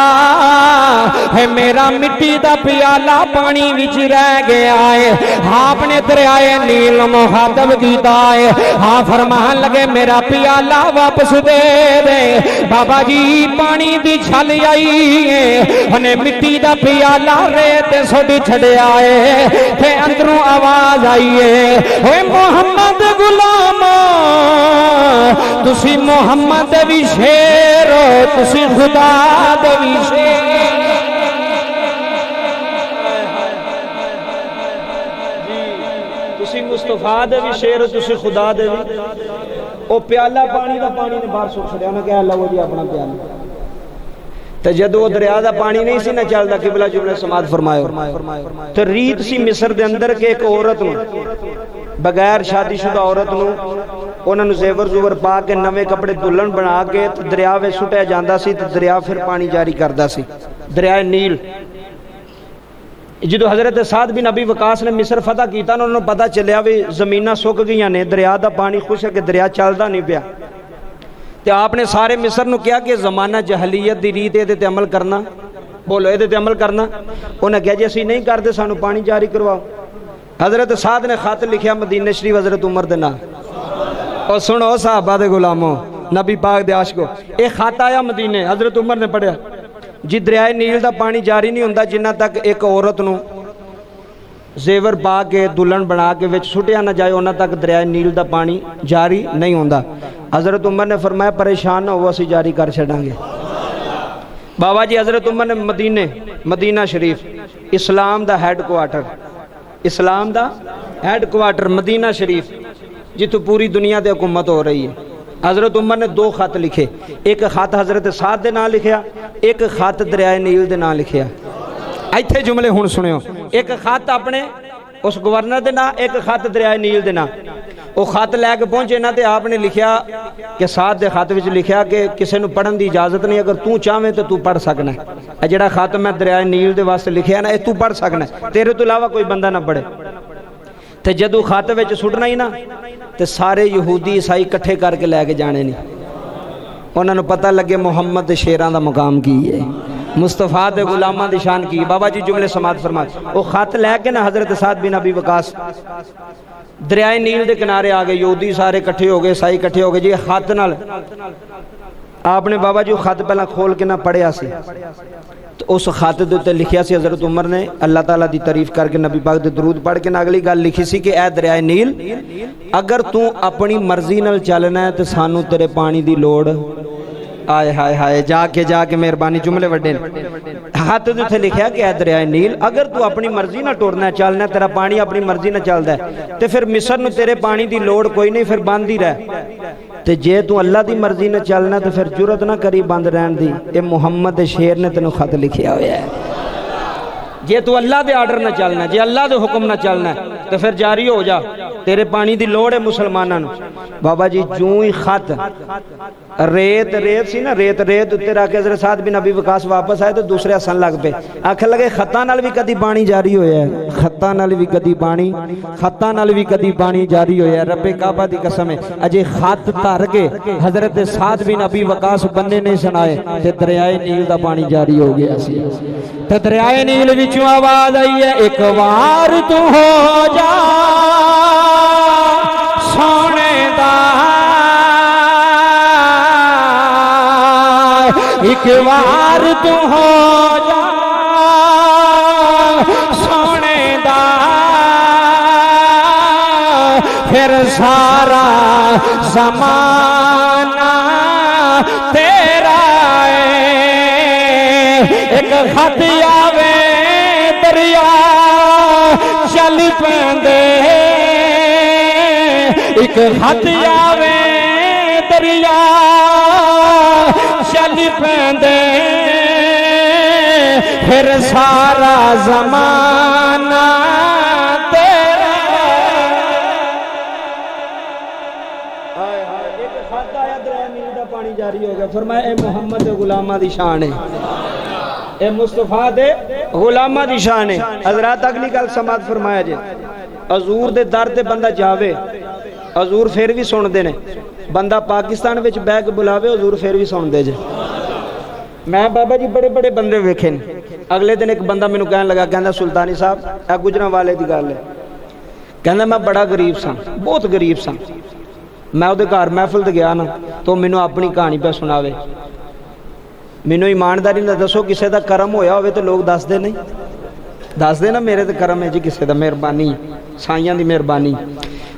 है मेरा मिट्टी दा प्याला पानी विच रह गया है। आपने दरियाए नील मुखातब कीता है, हाँ फरमान लगे मेरा प्याला वापस दे दे। बाबा जी पानी दी छल आई है, उन्हें मिट्टी दा प्याला रेत सुट छड़िया है, ते अंदरों आवाज आई है ओए मुहम्मद गुलामा, तुसी मुहम्मद वी शेर हो, तुसी खुदा दे वी शेर। तुसी मुस्तफा दे वी शेर हो, तुसी खुदा दे वी। ओ प्याला पानी दा पानी ने बाहर सुट छड़िया, उन्हें कहा लो जी अपना प्याला। तो जदों वो दरिया का पानी नहीं सी ना चलता, किबला जुमले समात फरमायो, तो रीत सी मिस्र दे अंदर के एक औरत नूं बगैर शादीशुदा औरत नूं उन्होंने जेवर जुवर पा के नवे कपड़े दुल्हन बना के तो दरिया में सुटिया जाता सी, तो दरिया फिर पानी जारी करता सी, दरिया नील। जो हज़रत साद बिन अबी वकास ने मिस्र फतह किया, उन्होंने पता चलिया भी जमीनां सुक गई ने, दरिया का पानी खुश है कि दरिया चलता नहीं पिया। तो आपने सारे मिस्र नूं कहा कि जमाना जहलीयत की रीत ये अमल करना, बोलो ये अमल करना। उन्हें कहा जी असीं नहीं करते, सानू पानी जारी करवाओ। हज़रत साद ने खत लिखिया मदीने शरीफ हज़रत उमर दे नाल, और सुनो साहबा दे गुलामो नबी पाक दे आशिको, ये खत आया मदीने, हज़रत उमर ने पढ़िया जी दरियाए नील का पानी जारी नहीं होंदा जिन्ना तक एक औरत नूं जेवर पा के दुल्हन बना के विच सुटिया ना जाए, उन्ना तक दरियाए नील का पानी जारी नहीं होंदा। हज़रत उमर ने फरमाया परेशान ना हो, असीं जारी कर छड़ांगे। बाबा जी हज़रत उमर ने मदीना शरीफ इस्लाम दा हैडकुआटर, इस्लाम दा हैडकुआटर मदीना शरीफ, जितों पूरी दुनिया की हुकूमत हो रही है। हज़रत उमर ने 2 खत लिखे, एक खत हज़रत साद दे नाम लिखिया, एक खत दरियाए नील दे नाम लिखिया। इत्थे जुमले हुण सुनियो, एक खत अपने उस गवर्नर दे नाम, एक खत दरियाए नील दे नाम। वो खत लैके पहुंचे ना, तो आपने लिखिया कि साद दे खत विच लिखिया कि किसी नूं पढ़न की इजाजत नहीं, अगर तू चाहे तो तू पढ़ सकना है। जिहड़ा खत मैं दरियाए नील दे वास्ते लिखिया ना, ये तू पढ़ सकना, तेरे तो इलावा कोई बंदा ना पढ़े। तो जदों खत विच सुटना ही ना, तो सारे यहूदी ईसाई इकट्ठे करके लैके जाने नहीं। उन्होंने पता लगे मुहम्मद दे शेरां दा मुकाम की है, मुस्तफा दे गुलामां दी शान की। बाबा जी जुमले समात फरमा। वो खत लैके ना हज़रत साद बिन अबी वकास दरियाए नील के किनारे आ गए। यहूदी सारे इकट्ठे हो गए, ईसाई इकट्ठे हो गए जी। खत नाल आपने बाबा जी खत पहला खोल के ना पढ़िया सी, तो उस खत दे उत्ते लिखिया सी, हज़रत उमर ने अल्लाह ताला दी तारीफ करके नबी पाक दे दरूद पढ़ के ना अगली गल लिखी सी कि ऐ दरियाए नील, अगर तू अपनी मर्जी नाल चलना है तो सानू तेरे पानी दी लोड़। आए हाय हाय, जाके मेहरबानी, जुमले वड्डे खत दे उत्ते लिखिया कि ऐ दरियाए नील, अगर तू अपनी मर्जी ना टुरना चलना, तेरा पानी अपनी मर्जी ना चलदा है, तो फिर मिस्र नूं तेरे पानी दी लोड़ कोई नहीं, फिर बंद ही रह। ते जे तू अल्लाह की मर्जी ने चलना तो फिर जुरत ना करी बंद रहन दी। ये मुहम्मद दे शेर ने तेनों खत लिखिया होया है। जे तू अल्लाह के आर्डर न चलना, जे अल्लाह के हुक्म न चलना, तो फिर जारी हो जा, तेरे पानी की लोड़ है मुसलमानों। बाबा जी जूं ही खत रेत सी ना, रेत उत्ते रख के हज़रत साद बिन अबी वकास वापस आए तो दूसरे हसन लग पे, आखन लगे खत्तां नाल भी कदी पानी जारी होया है, खत्तां नाल भी कदी पानी, खत्तां नाल भी कदी पानी जारी होया है। रब्बे काबा दी कसम है, अजे खत धर के हज़रत साद बिन अबी वकास बन्ने नहीं सुनाए ते दरियाए नील दा पानी जारी हो गया सी। ते दरियाए नील विचों आवाज आई है, एक बार तू हो जा सोने दा, एक बार तू हो जा सोने दा, फिर सारा ज़माना तेरा है। एक खत आवे दरिया चल पैंदे, एक खत आवे दरिया चल पैंदे, फिर सारा ज़माना तेरा। एक खत आया दरिया नील दा पानी जारी हो गया। फरमाया ए मुहम्मद दे गुलामां दी शान है, ए मुस्तफा दे गुलामां दी शान है। हज़रात अगली गल समात फरमाया जे, हजूर दे दर ते बंदा जावे, हजूर फिर भी सुनते ने। बंदा पाकिस्तान में बह के बुलावे, हजूर फिर भी सुनते जे। मैं बाबा जी बड़े बड़े बंदे वेखे ने। अगले दिन एक बंदा मैनू कहन लगा, कहना सुल्तानी साहब ए गुजरांवाले की गल है, कहना मैं बड़ा गरीब सा, बहुत गरीब सा। मैं उहदे घर महफिल ते गया ना, तो मैनू अपनी कहानी पे सुनावे। मैनू ईमानदारी नाल दसो, किसी का करम होया होवे तो लोग दसदे नहीं, दसदे ना मेरे तो करम है जी, किसी का मेहरबानी, साइयां दी मेहरबानी।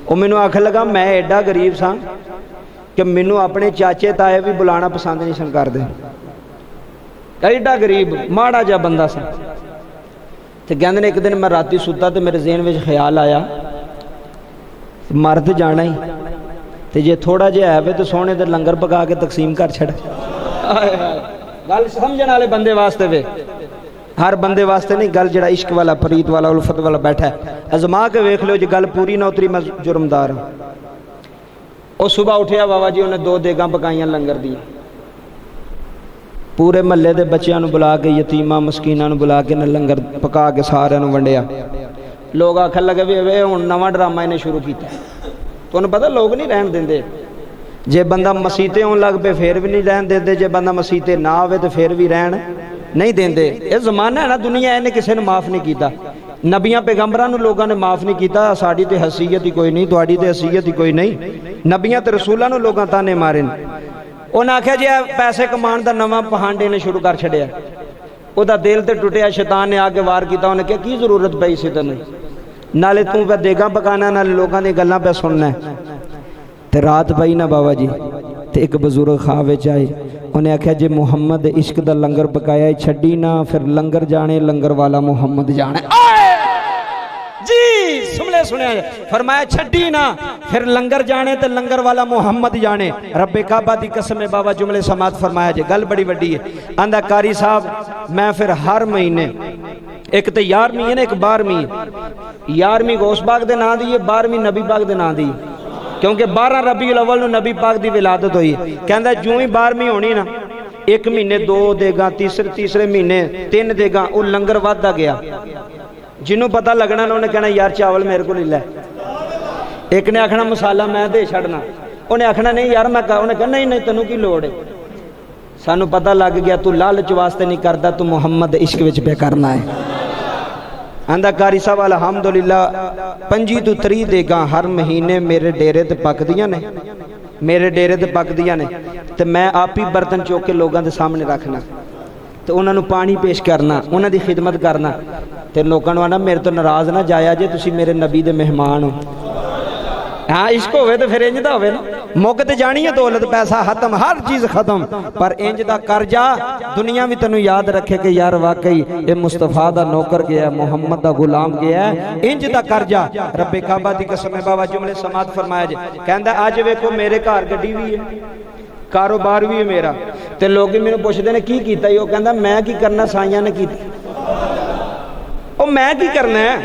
वो मैनू आखन लगा मैं एडा गरीब सा कि मैनू अपने चाचे ताए भी बुलाना पसंद नहीं सन करदे, एडा गरीब माड़ा जा बंदा सा। तो कहते ने एक दिन मैं राती सुता तो मेरे ज़हन में ख्याल आया, मर तो जाना ही, तो जे थोड़ा जिहा है तो सोने दे लंगर पका के तकसीम कर छड़। गल समझने वाले बंदे वास्ते वे, हर बंदे वास्ते नहीं। गल जड़ा इश्क वाला, फरीद वाला, उल्फत वाला बैठा है, अजमा के वेख लो, जो गल पूरी ना उतरी मैं जुर्मदार हाँ। वो सुबह उठिया बाबा जी, उन्हें 2 देगां पकाइयां लंगर दी, पूरे महल्ले के बच्चों को बुला के, यतीमां मस्कीनां को बुला के न लंगर पका के सारिਆਂ ਨੂੰ वंडिया। लोग आखन लगे भी वे हुण नवां ड्रामा इन्हें शुरू किया। तुहानूं पता लोग नहीं रहन देंदे, जे बंदा मसीते आउण लग पे फिर भी नहीं रहन देंदे, जे बंदा मसीते ना आवे तो फिर भी रहन नहीं देंदे। ये जमाना है ना, दुनिया इन्हें किसी ने माफ़ नहीं किया। नबियां पैगंबरां नूं लोगों ने माफ़ नहीं किया। साडी ते हैसियत ही कोई नहीं, तुहाडी ते हैसियत ही कोई नहीं। नबियां ते रसूलां नूं लोगां ताने मारे। उन्हें आख्या जी पैसे कमाने का नवा पहाड़ इन्हें शुरू कर छड़िया, वह दिल तो टुटिया, शैतान ने आके वार किया। उन्हें कहा की जरूरत पई सी तेन, नाले तू पे देगा पकाना, नाले लोगों दी गल्लां पे सुनना। ते रात पई ना बाबा जी, ते एक बजुर्ग खां विच आए, उन्हें आख्या जे मुहम्मद इश्क दा लंगर पकाया छड्डी ना फिर लंगर जाने लंगर वाला मुहम्मद जाने। जी सुमले सुने फरमाया छड्डी ना फिर लंगर जाने ते लंगर वाला मुहम्मद जाने। रब्बे काबा दी कसम है बाबा जुमले समात फरमाया जे गल बड़ी वड्डी है। आंदा कारी साहब मैं फिर हर महीने एक तो 11वीं है ना एक 12वीं है। 11वीं गौस पाक दे नां दी है 12वीं नबी पाक दे नां दी क्योंकि 12 रबीउल अव्वल नूं नबी पाक दी विलादत हुई। कहंदा जूं ही 12वीं होनी ना एक महीने 2 देगा तीसरे महीने 3 देगा वो लंगर वधदा गया। जिन्हों पता लगना ना उन्हें कहना यार चावल मेरे को ले। एक ने आखना मसाला मैं दे छड़ना उन्हें आखना नहीं यार मैं उन्हें कहना नहीं तेनों की लोड़ है। सानू पता लग गया तू लालच वास्ते नहीं करता तू मुहम्मद इश्क विच पे करना है। आंदा कारी साहब अलहमदुलिल्लाह 25 तो 30 देगा हर महीने मेरे डेरे ते पकदियां ने मेरे डेरे ते पकदियां ने ते मैं आप ही बर्तन चुक के लोगों के सामने रखना तो उन्होंने पानी पेश करना उन्हों की खिदमत करना तो लोगों को आना मेरे तो नाराज़ ना जाया जे तुसी मेरे नबी दे मेहमान हो। हाँ इश्क होवे तो फिर इंज दा होवे ना मुक ते जानी है दौलत पैसा खत्म हर चीज़ खत्म पर इंज दा कर जा दुनिया भी तेनों याद रखे कि यार वाकई ये मुस्तफा दा नौकर गया मुहम्मद दा गुलाम गया इंज दा कर जा। रब्बे काबा दी कसम है बाबा जुमले समात फरमाया जे कहंदा अज वेखो मेरे घर गड्डी भी है कारोबार भी है मेरा ते लोग मैंने पुछदे ने की कीता वो कहंदा मैं की करना साइयां ने कीता ओ मैं की करना है।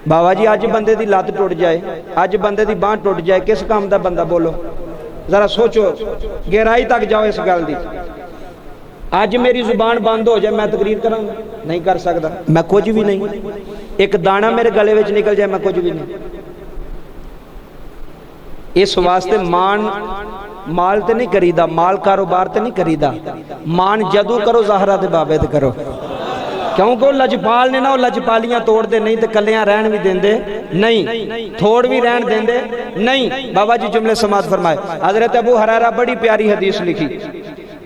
बाबा जी अज बंदे दी लत टुट जाए अज बंदे दी बांह टुट जाए किस काम दा बंदा बोलो जरा सोचो गहराई तक जाओ इस गल दी। अज मेरी जुबान बंद हो जाए मैं तकरीर करा नहीं कर सकता मैं कुछ भी नहीं एक दाना मेरे गले में निकल जाए मैं कुछ भी नहीं। इस वास्ते माल ते नहीं करीदा माल कारोबार ते नहीं करीदा मान जदू करो ज़हरा दे बाबे ते करो क्योंकि लजपाल ने ना वो लजपालियां तोड़ते नहीं तो कलियां रहन भी देंदे नहीं थोड़ भी रहन देंदे नहीं। बाबा जी जुमले समात फरमाए हजरत अबू हुरैरा बड़ी प्यारी हदीस लिखी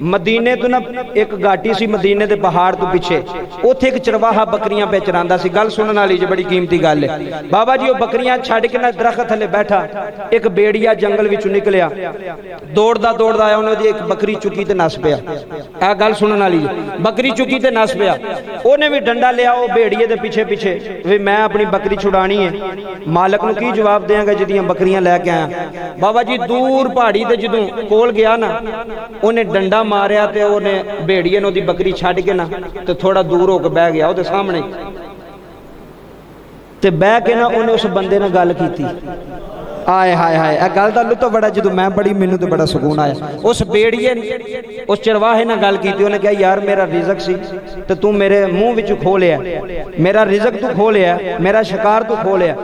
मदीने तो ना एक घाटी सी मदीने के पहाड़ तो पिछे उत्थे एक चरवाहा बकरियां पे चरांदा सी। गल सुनने वाली जी बड़ी कीमती गल है। बाबा जी वो बकरियां छड़ के ना दरख्त थले बैठा एक बेड़िया जंगल विचों निकलिया दौड़दा दौड़दा आया उन्होंने एक बकरी चुकी ते नस पिया। आ गल सुनने वाली बकरी चुकी ते नस पिया उन्हें भी डंडा लिया वो भेड़िए दे पिछे पिछे भी मैं अपनी बकरी छुड़ानी है मालक नूं की जवाब देंगा जिहदियां बकरियां लैके आया। बाबा जी दूर पहाड़ी ते जदों कोल गया ना उन्हें डंडा मारिया ते उन्हें भेड़िए ने ओदी बकरी छड़ के ना ते थोड़ा दूर होकर बह गया ओदे सामने ते बह के ना उन्हें उस बंदे ने गल की आए हाय हाय गल का लुत्फ बड़ा जो मैं बड़ी मैनू तो बड़ा सुकून आया। उस बेड़िए उस चरवाहे ने गल की उन्हें कहा यार मेरा रिजक सी तो तू मेरे मुंह विच खो लिया मेरा रिजक तू खो लिया मेरा शिकार तू खो लिया।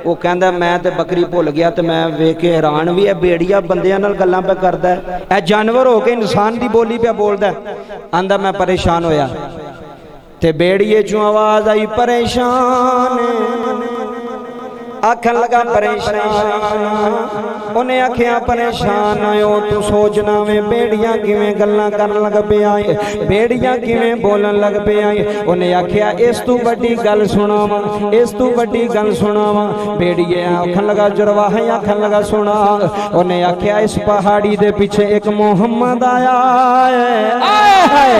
वो कहता मैं तो बकरी भुल गया तो मैं वेख के हैरान भी है बेड़िया बंदियां नाल गल्लां पे करदा है ए जानवर हो के इंसान की बोली पे बोलदा आंदा मैं परेशान होया ते बेड़िए चों आवाज आई परेशान आखन लगा परेशान उन्हें आखिया परेशान आयो तू सोचना में बेड़ियां किवें गल्लां करन लग पे आए बेड़ियां किवें बोलन लग पे आए। उन्हें आखिया इस तू वड्डी गल सुनावा इस तू वड्डी गल सुनावा बेड़िए आखन लगा चरवाहा आखन लगा सुना। उन्हें आखिया इस पहाड़ी दे पीछे एक मुहम्मद आया है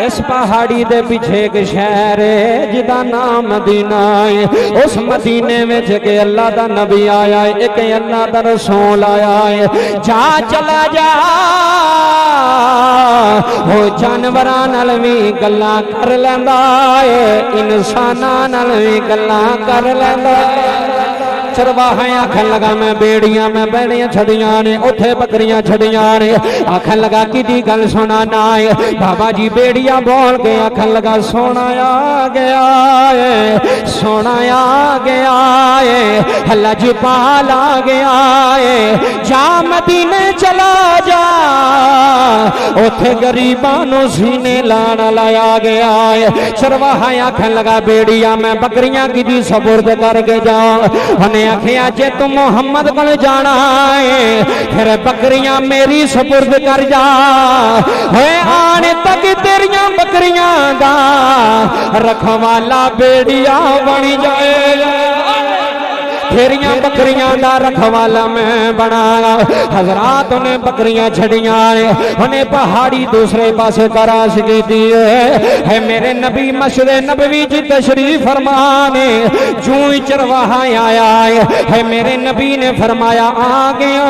इस पहाड़ी दे पीछे एक शहर है जिदा नाम मदीना है उस मदीने में के अल्लाह दा नबी आया है एक अल्लाह दा रसूल आया है जा चला जा वो जानवरां नाल भी गल्लां कर लैंदा है इंसानां नाल भी गल्लां कर लैंदा है। चरवाहा आखन लगा मैं बेड़ियां छड़ियां ने उथे बकरियां छड़ियां ने आखन लगा कि गल सुना ना है। बाबा जी बेड़ियां बोल के आखन लगा सोना आ गया है सोना आ गया है लजपाल आ गया है जा मदीने चला जा उथे गरीबां नूं सीने लाण लाया गया है। चरवाहा आखन लगा बेड़ियां मैं बकरियां की सपुर्द करके जाऊं आखिया जे तू मुहम्मद को जाना है फिर बकरियां मेरी सपुर्द कर जा आने तक तेरिया बकरियां दा रखवाला बेड़िया बन जाएगा तेरियां बकरियां दा रखवाला मैं बनाया। हजरात ने बकरियां छड़ियां ने, उन्हें पहाड़ी दूसरे पासे कराश की दी है। मेरे नबी मस्जिद नबवी जी तशरीफ फरमाने, जूं ही चरवाहा आया है, मेरे नबी ने फरमाया आ गया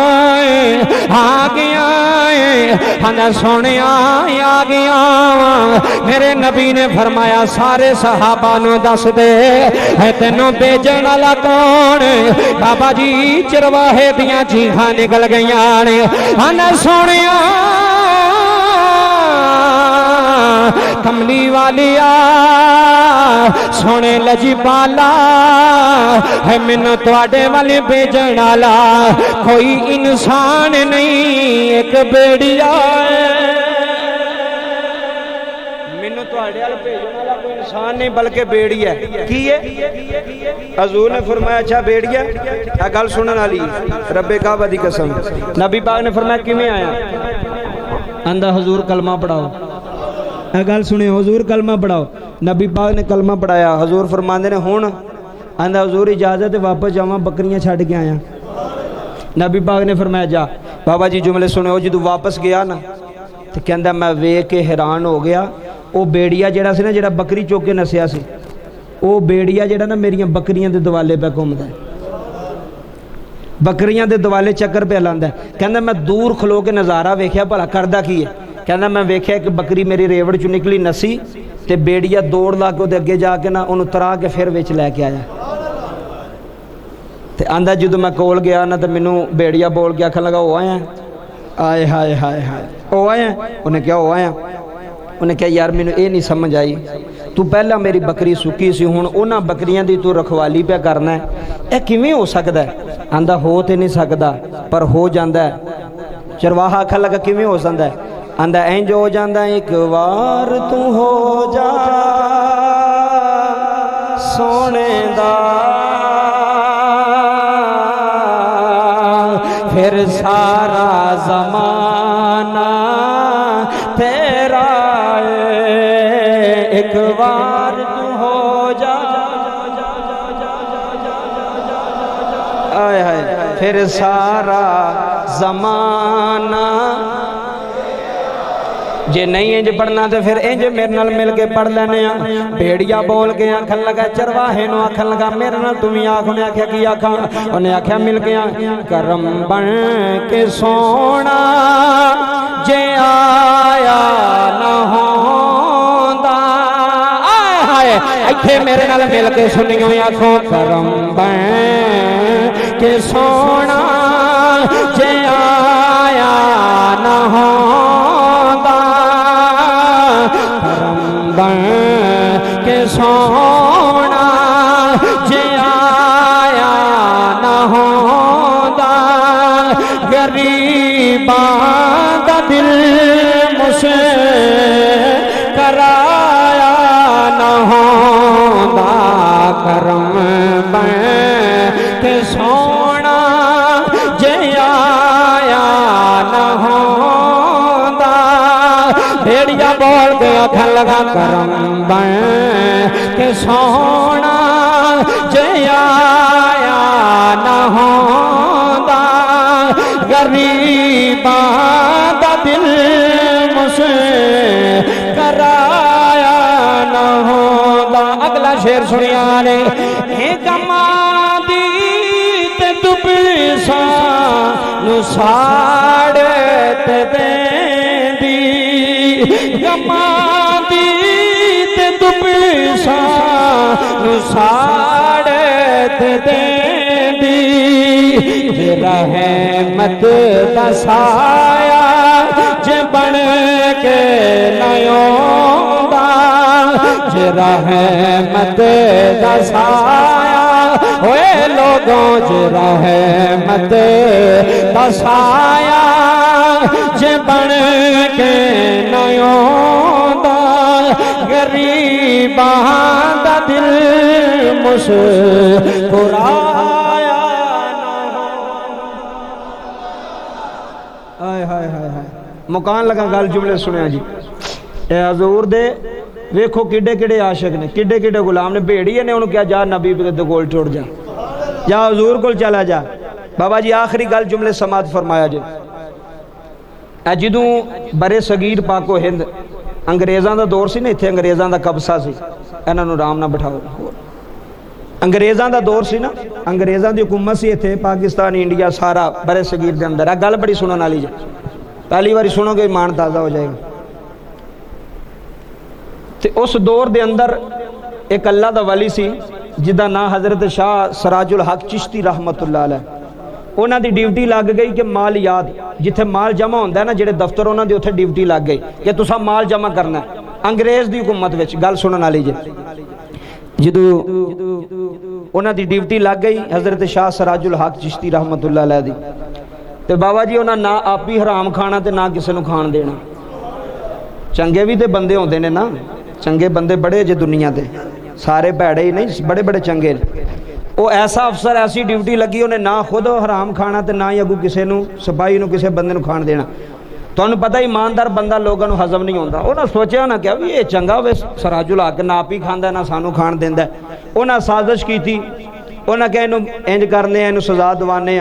आ गया, हना सोने आ गया। मेरे नबी ने फरमाया सारे सहाबा नू दस दे है तेनों भेजण वाला कौन। बाबा जी चरवाहे दियां चीखां निकल गईयां ने, हना सोने कमली वालिया सोने लजपाला है, मैनू तुहाडे वाले भेजण वाला कोई इंसान नहीं एक बेड़िया है। मैनू तुहाडे वाल भेजण वाला कोई इंसान नहीं बल्कि बेड़ी है। की है? हजूर ने फरमाया अच्छा बेड़िया। आ गल सुनने वाली रब्बे काबा दी कसम। नबी पाक ने फरमाया किवें आया? आंदा हजूर कलमा पढ़ाओ। गल सुने, हजूर कलमा पढ़ाओ। नबी पाक ने कलमा पढ़ाया। हजूर फरमाते ने हुण? आंदा हजूर इजाजत है वापस जावां, बकरियां छड़ के आया। नबी पाक ने फरमाया जा। बाबा जी जुमले सुने, जो वापस गया ना तो कहंदा मैं वेख के हैरान हो गया। वो बेड़िया जिहड़ा सी ना, जिहड़ा बकरी चुक के नसिया सी, वो बेड़िया जिहड़ा ना मेरियां बकरियां दे दिवाले पे घूमदा, बकरियां दे दिवाले चक्कर पे लांदा। कहंदा मैं दूर खलो के नज़ारा वेख्या भला करदा की है। कहना मैं वेख्या एक बकरी मेरी रेवड़ चो निकली नसी, ते बेड़िया दौड़ ला के अगे जाके ना उन्होंने तरा के फिर विच लैके आया। ते आंदा जो मैं कोल गया ना तो मैनू बेड़िया बोल के आखन लगा ओ आया। आए हाय हाय हाय ओ आया। उन्हें क्या ओ आया? उन्हें क्या यार मैनू ये नहीं समझ आई, तू पहला मेरी बकरी सुकी सी, हुण उन्हां बकरियां दी तू रखवाली पे करना है, यह किवें हो सकदा है? आंदा हो तो नहीं सकदा पर हो जांदा है। चरवाहा आखन लगा किवें हो सकदा है? आंदा इंज हो जांदा, एक वार तू हो जा सोने दा, फिर सारा जमाना तेरा है। एक बार तू हो जा, आय हाय, फिर सारा जमाना। जे नहीं इंज पढ़ना तो फिर इंज मेरे नाल मिल के पढ़ लेने। भेड़िया बोल के आखन लगा, चरवाहे नो आखन लगा मेरे नाल तुम आख। उन्हें आख्या कि आखा? उन्हें आख्या मिल गया करम बन के सोना जे आया न होंदा। आए हाय इत्थे मेरे नाल मिल के सुनियो, आखो करम बन के सोना जे आया न होंदा। करम बन के सोना जे आया न होंदा। गरीबां दा दिल मुझसे कराया न होंदा। करम बन के सोना जे आया न होंदा। भेड़िया बोल के आखन लगा, करम बन के सोना जे आया न होंदा। गरीबां दा दिल मुझसे कराया न होंदा। अगला शेर सुनिया ने, हे गमां दी ते दुबसा नु साड़ ते देंदी। गमां दी ते दुबसा नु साड़ ते देंदी। जे रहमत दा साया जे बन के नयोंदा। जे रहमत दा साया होए लोगों, जे रहमत दा साया जे बन के नयोंदा। गरीबां दा दिल मुस्कुराया। हाय हाय हाय हाय मुकान लगा गल जुमले सुनिया जी। ए हजूर दे वेखो किडे किडे आशिक ने, किडे किडे गुलाम ने। भेड़िए ने उन्होंने क्या जा नबी दे कोल टुट जा। जा हजूर को चला जा। बाबा जी आखिरी गल जुमले समात फरमाया जे जदों बरे सगीर पाको हिंद अंग्रेज़ों का दौर से ना, इत्थे अंग्रेज़ों का कब्जा से, इन्हां नूं आराम नाल बिठाओ। अंग्रेज़ों का दौर से ना, अंग्रेज़ों की हुकूमत से इत्थे पाकिस्तान इंडिया सारा बरे सगीर के अंदर। गल बड़ी सुनने वाली जे, पहली बारी सुनोगे ईमान ताज़ा हो जाएगा। तो उस दौर के अंदर एक अल्लाह का वली सी जिदा नाम हज़रत शाह सराजुल हक चिश्ती रहमतुल्लाह अलैह। उन्हां दी ड्यूटी लग गई कि माल याद, जिथे माल जमा होंदा है ना, जेडे दफ्तर उन्हां दे उत्थे ड्यूटी लग गई कि तुसां माल जमा करना है। अंग्रेज़ दी हुकूमत विच गल सुनने वाली जे, जदों उन्हां दी ड्यूटी लग गई हज़रत शाह सराजुल हक चिश्ती रहमतुल्लाह अलैह दी, ते बाबा जी उन्हां ना आप ही हराम खाना ते ना किसी नूं खाण देना। चंगे भी तो बंदे होंदे ने ना, चंगे बंदे बड़े जे दुनिया ते, सारे भैड़े ही नहीं, बड़े बड़े चंगे। वो ऐसा अफसर ऐसी ड्यूटी लगी, उन्हें ना खुद हराम खाना तो ना ही अगू किसी सिपाही किसी बंदे नूं खाण देना। तुहानूं पता ईमानदार बंदा लोगों नूं हजम नहीं होंदा। उन्हें सोचा ना क्या भी ये चंगा वे सराजुल हक ना आप ही खांदा ना सानू खाण देंदा। उन्हें साजिश की, उन्हें क्या इनू इंज करने इनू सजा दवाने।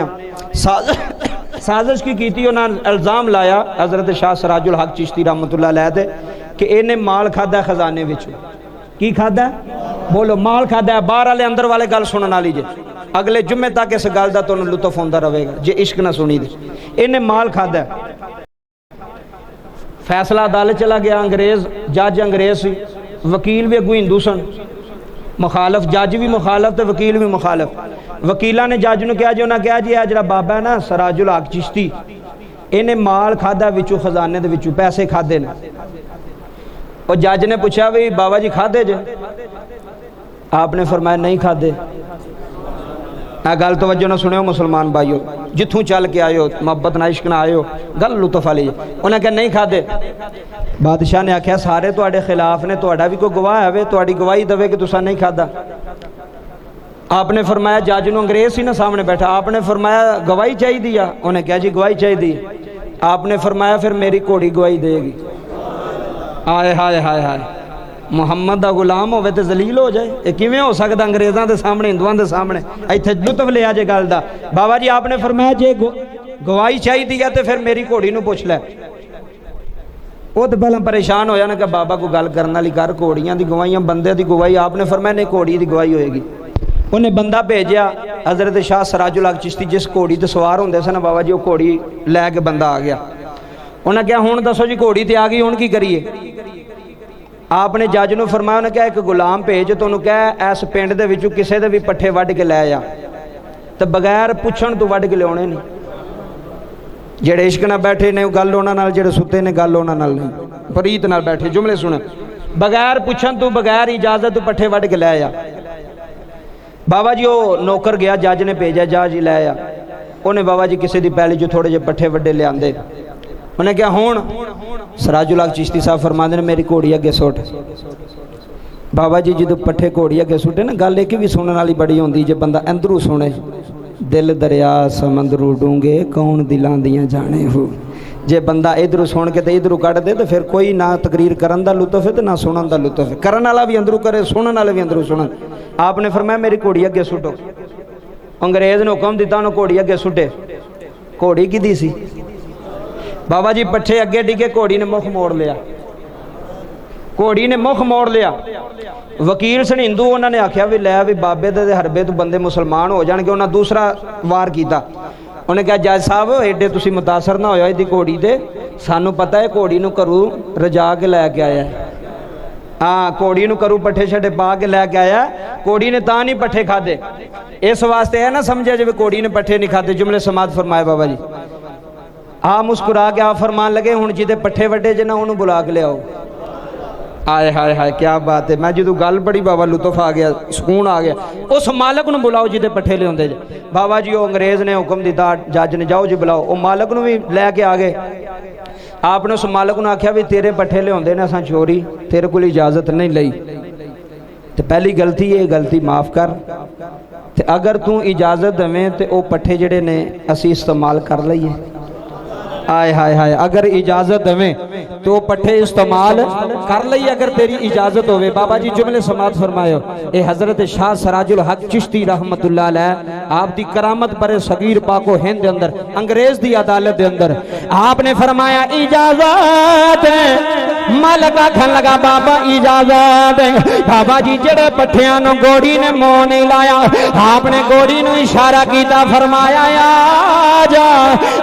साजिश की उन्हें इल्ज़ाम लाया हज़रत शाह सराजुल हक चिश्ती रहमतुल्लाह अलैह ते कि इन्हें माल खादा खजाने विचों। की खादा? बोलो, माल खादा है। बाहर वाले अंदर वाले गल सुनने वाली जे, अगले जुम्मे तक इस गल का तुहानूं लुत्फ होंदा रहेगा जे इश्क ना सुनी दे। इन्हें माल खादा है। फैसला अदालत चला गया। अंग्रेज़ जज अंग्रेज़ सी, वकील भी अगू हिंदू सन, मुखालफ जज भी मुखालफ तो वकील भी मुखालफ। वकीलों ने जज नूं कहा जी, उन्हें कहा जी जिहड़ा बाबा है ना सराजुल हक चिश्ती, इन्हें माल खादा विचों खजाने दे विचों पैसे खादे ने। और जज ने पूछा भी बाबा जी खादे जे? आपने फरमाया नहीं खादे। गल तवज्जो ना सुनियो मुसलमान भाइयों, जिथों चल के आयो मोहब्बत ना इश्क ना आयो, गल लुत्फ वाली है। उन्हें कहा नहीं खादे। बादशाह ने आख्या सारे तुहाडे खिलाफ ने, तुहाडा भी कोई गवाह है, तुहाडी गवाही दवे कि तुसा नहीं खादा। आपने फरमाया जज नूं अंग्रेज़ सी ना सामने बैठा, आपने फरमाया गवाही चाहिए आ? उन्हें कहा जी गवाही चाहिए। आपने फरमाया फिर मेरी घोड़ी गवाही देगी। हाय हाय हाय हाय, मुहम्मद का गुलाम होवे ते जलील हो जाए, ये किवें हो सकदा? अंग्रेज़ों के सामने, हिंदुओं के सामने। इत्थे लुत्फ लिया जे गल दा। बाबा जी आपने फरमाया जे गवाही चाहिए है तो फिर मेरी घोड़ी नूं पुछ लै। वो तो पहले परेशान होया ना कि बाबा को गल करने वाली कर, घोड़ियां दी गवाहियां बंदे दी गवाही। आपने फरमाया नहीं, घोड़ी दी गवाही होएगी। उन्हें बंदा भेजा हज़रत शाह सराजुल हक चिश्ती जिस घोड़ी ते सवार होंदे सन बाबा जी, वो घोड़ी लैके बंदा आ गया। उन्हें कहा हुण दसो जी घोड़ी ते आ गई, हुण की करिए? आपने जज नूं फरमाया, उन्हें कहा एक गुलाम भेज, तो उन्होंने कहा इस पिंड दे विचों किसी दे भी पट्ठे वढ़ के लै आ, तो बगैर पुछण तो वढ़ के लियाने नहीं। जेड़े इश्क नाल बैठे ने गल उन्हां नाल, जेड़े सुते ने गल उन्हां नाल नहीं, प्रीत नाल बैठे। जुमले सुन, बगैर पुछण तो बगैर इजाजत तो पट्ठे वढ़ के लै आ। बाबा जी वो नौकर गया, जज ने भेजा, जज ही लै आ। उन्हें बाबा जी किसी की पैली जो थोड़े जे पट्ठे वड्डे लियाते। उन्हें क्या हुण सराजुल हक चिश्ती साहब फरमाते ने मेरी घोड़ी अगे सुट। बाबा जी जो पट्ठे घोड़ी अगे सुटे ना, गल एक भी सुनने वाली बड़ी होंदी जे बंदा अंदरों सुने। दिल दरिया समंदरू डूंगे कौन दिलां दियां जाने हो। जे बंदा इधरों सुन के तो इधरों कढ़ दे तो फिर कोई ना तकरीर करन दा लुत्फ है तो ना सुनन दा लुत्फ है। करन वाला भी अंदरों करे, सुनन वाले भी अंदरों सुनन। आपने फरमाया मेरी घोड़ी अगे सुटो। अंग्रेज़ ने हुक्म दिता, उन्होंने घोड़ी अगे सुटे। घोड़ी किहदी सी? बाबा जी पट्ठे अगे डिगे, घोड़ी ने मुख मोड़ लिया। घोड़ी ने मुख मोड़ लिया। वकील सन हिंदू, उन्होंने आख्या भी लै भी बाबे दे हरबे तो बंदे मुसलमान हो जाएंगे। उन्हें दूसरा वार किया। उन्हें कहा जज साहब एडे तुसी मुतासर ना होया इसकी घोड़ी ते, सानू पता है घोड़ी नूं घरों रजा के लैके आया। हाँ, घोड़ी नूं घरों पट्ठे छड्डे पा के लैके आया। घोड़ी ने तां नहीं पट्ठे खाधे, इस वास्ते है ना समझे जिवें घोड़ी ने पट्ठे नहीं खाधे। जुमले समात फरमाए बाबा जी। आ मुस्कुरा के आप फरमान लगे हुण जिदे पट्ठे वड्डे जे ना उन्होंने बुला के लियाओ। हाय हाय हाय, क्या बात है। मैं जो गल पढ़ी बाबा लुत्फ आ गया, सुकून आ गया। उस मालक नूं बुलाओ जिदे पट्ठे लियाउंदे जे। बाबा जी वो अंग्रेज़ ने हुक्म दिता, जज ने जाओ जी बुलाओ। वो मालक नूं भी लैके आ गए। आपने उस मालक नूं आख्या भी तेरे पट्ठे लियाउंदे ने असां चोरी, तेरे कोल इजाजत नहीं लई, तो पहली गलती ये गलती माफ़ कर, ते अगर तू इजाजत देवें तो वो पट्ठे जिहड़े ने असीं इस्तेमाल कर लईए। आय हाय हाय अगर इजाजत देवे तो पट्ठे इस्तेमाल कर लई अगर तेरी इजाजत होवे। बाबा जी जुमले समात फरमायो। ए हजरत शाह सराजुल हक चिश्ती रहमतुल्लाह अलैह आप दी करामत बरे सगीर पाको हिंद दे अंदर अंग्रेज दी अदालत दे अंदर आपने फरमाया इजाजत मालिक आखन लगा बाबा इजाजत। बाबा जी जेड़े पट्ठियां नु गोड़ी ने मोह नहीं लाया आपने गोड़ी नु इशारा कीता फरमाया आजा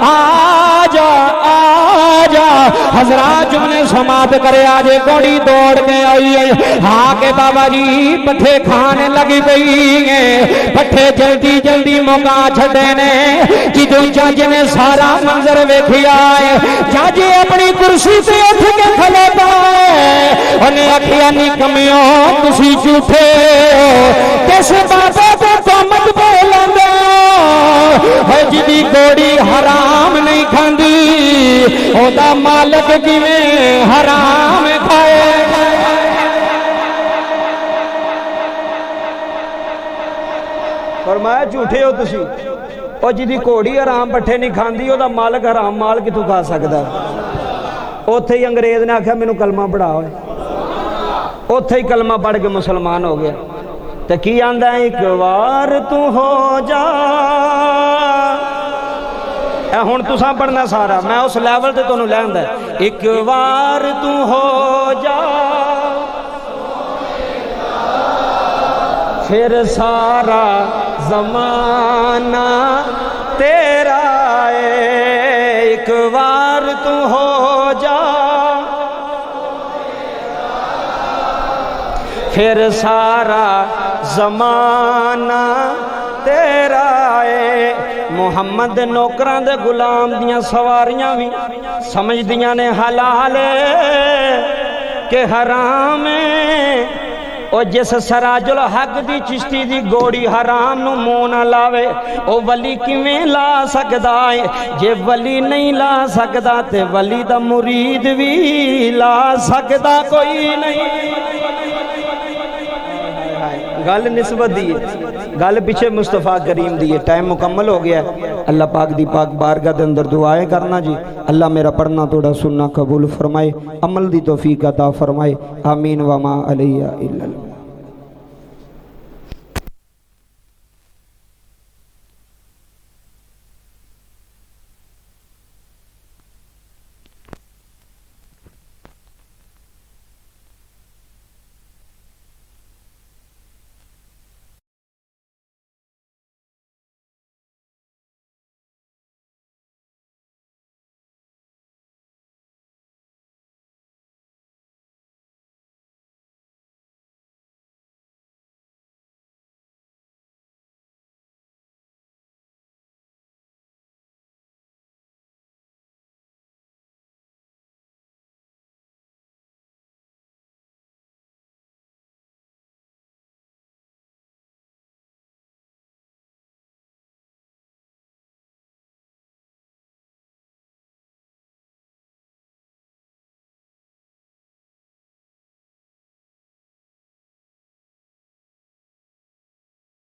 आजा आजा। हजरात जुमले समात करे आजे गोड़ी दौड़ के आई है आके बाबा जी पट्ठे खाने लगी पई है। पट्ठे जल्दी जल्दी मुका छड़े ने जिदों जज ने सारा मंजर वेखिया है जज अपनी कुर्सी से उठ के खलोता है उन्हें आखिया नी कमियो तुसी झूठे हो किस बाबा को तहमत बोलंदे है जिदी गोड़ी हराम नहीं खांदी ओदा मालिक किवें हराम खाए। फरमाया झूठे हो तुसी और जिदी घोड़ी हराम पट्ठे नहीं खांदी ओदा मालिक हराम माल कितों खा सकदा। उत्थे ही अंग्रेज ने आख्या मैनू कलमा पढ़ा उत्थे ही कलमा पढ़ के मुसलमान हो गया। तो की आंदा एक बार तू हो जा हुण तुसां पढ़ना सारा मैं उस लैवल ते तुहानूं लै आंदा एक बार तू हो जा फिर सारा जमाना तेरा है। एक बार तू हो जा फिर सारा जमाना तेरा है। मुहम्मद नौकरां दे गुलाम दियां सवारियां भी समझदियां ने हलाल के हराम है। और जिस सराजुल हक दी चिश्ती दी गोड़ी हराम नु मुंह ना लावे ओ वली किवें ला सकदा है। जे वली नहीं ला सकदा ते वली दा मुरीद भी ला सकदा कोई नहीं। गल निस्बत दी है गल पिछे मुस्तफा करीम दी है। टाइम मुकम्मल हो गया अल्लाह पाक दी पाक बारगाह दे अंदर दुआएं करना जी। अल्लाह मेरा पढ़ना थोड़ा सुनना कबूल फरमाए अमल दी तौफीक अता फरमाए आमीन वमा अलैया इल्लल्लाह।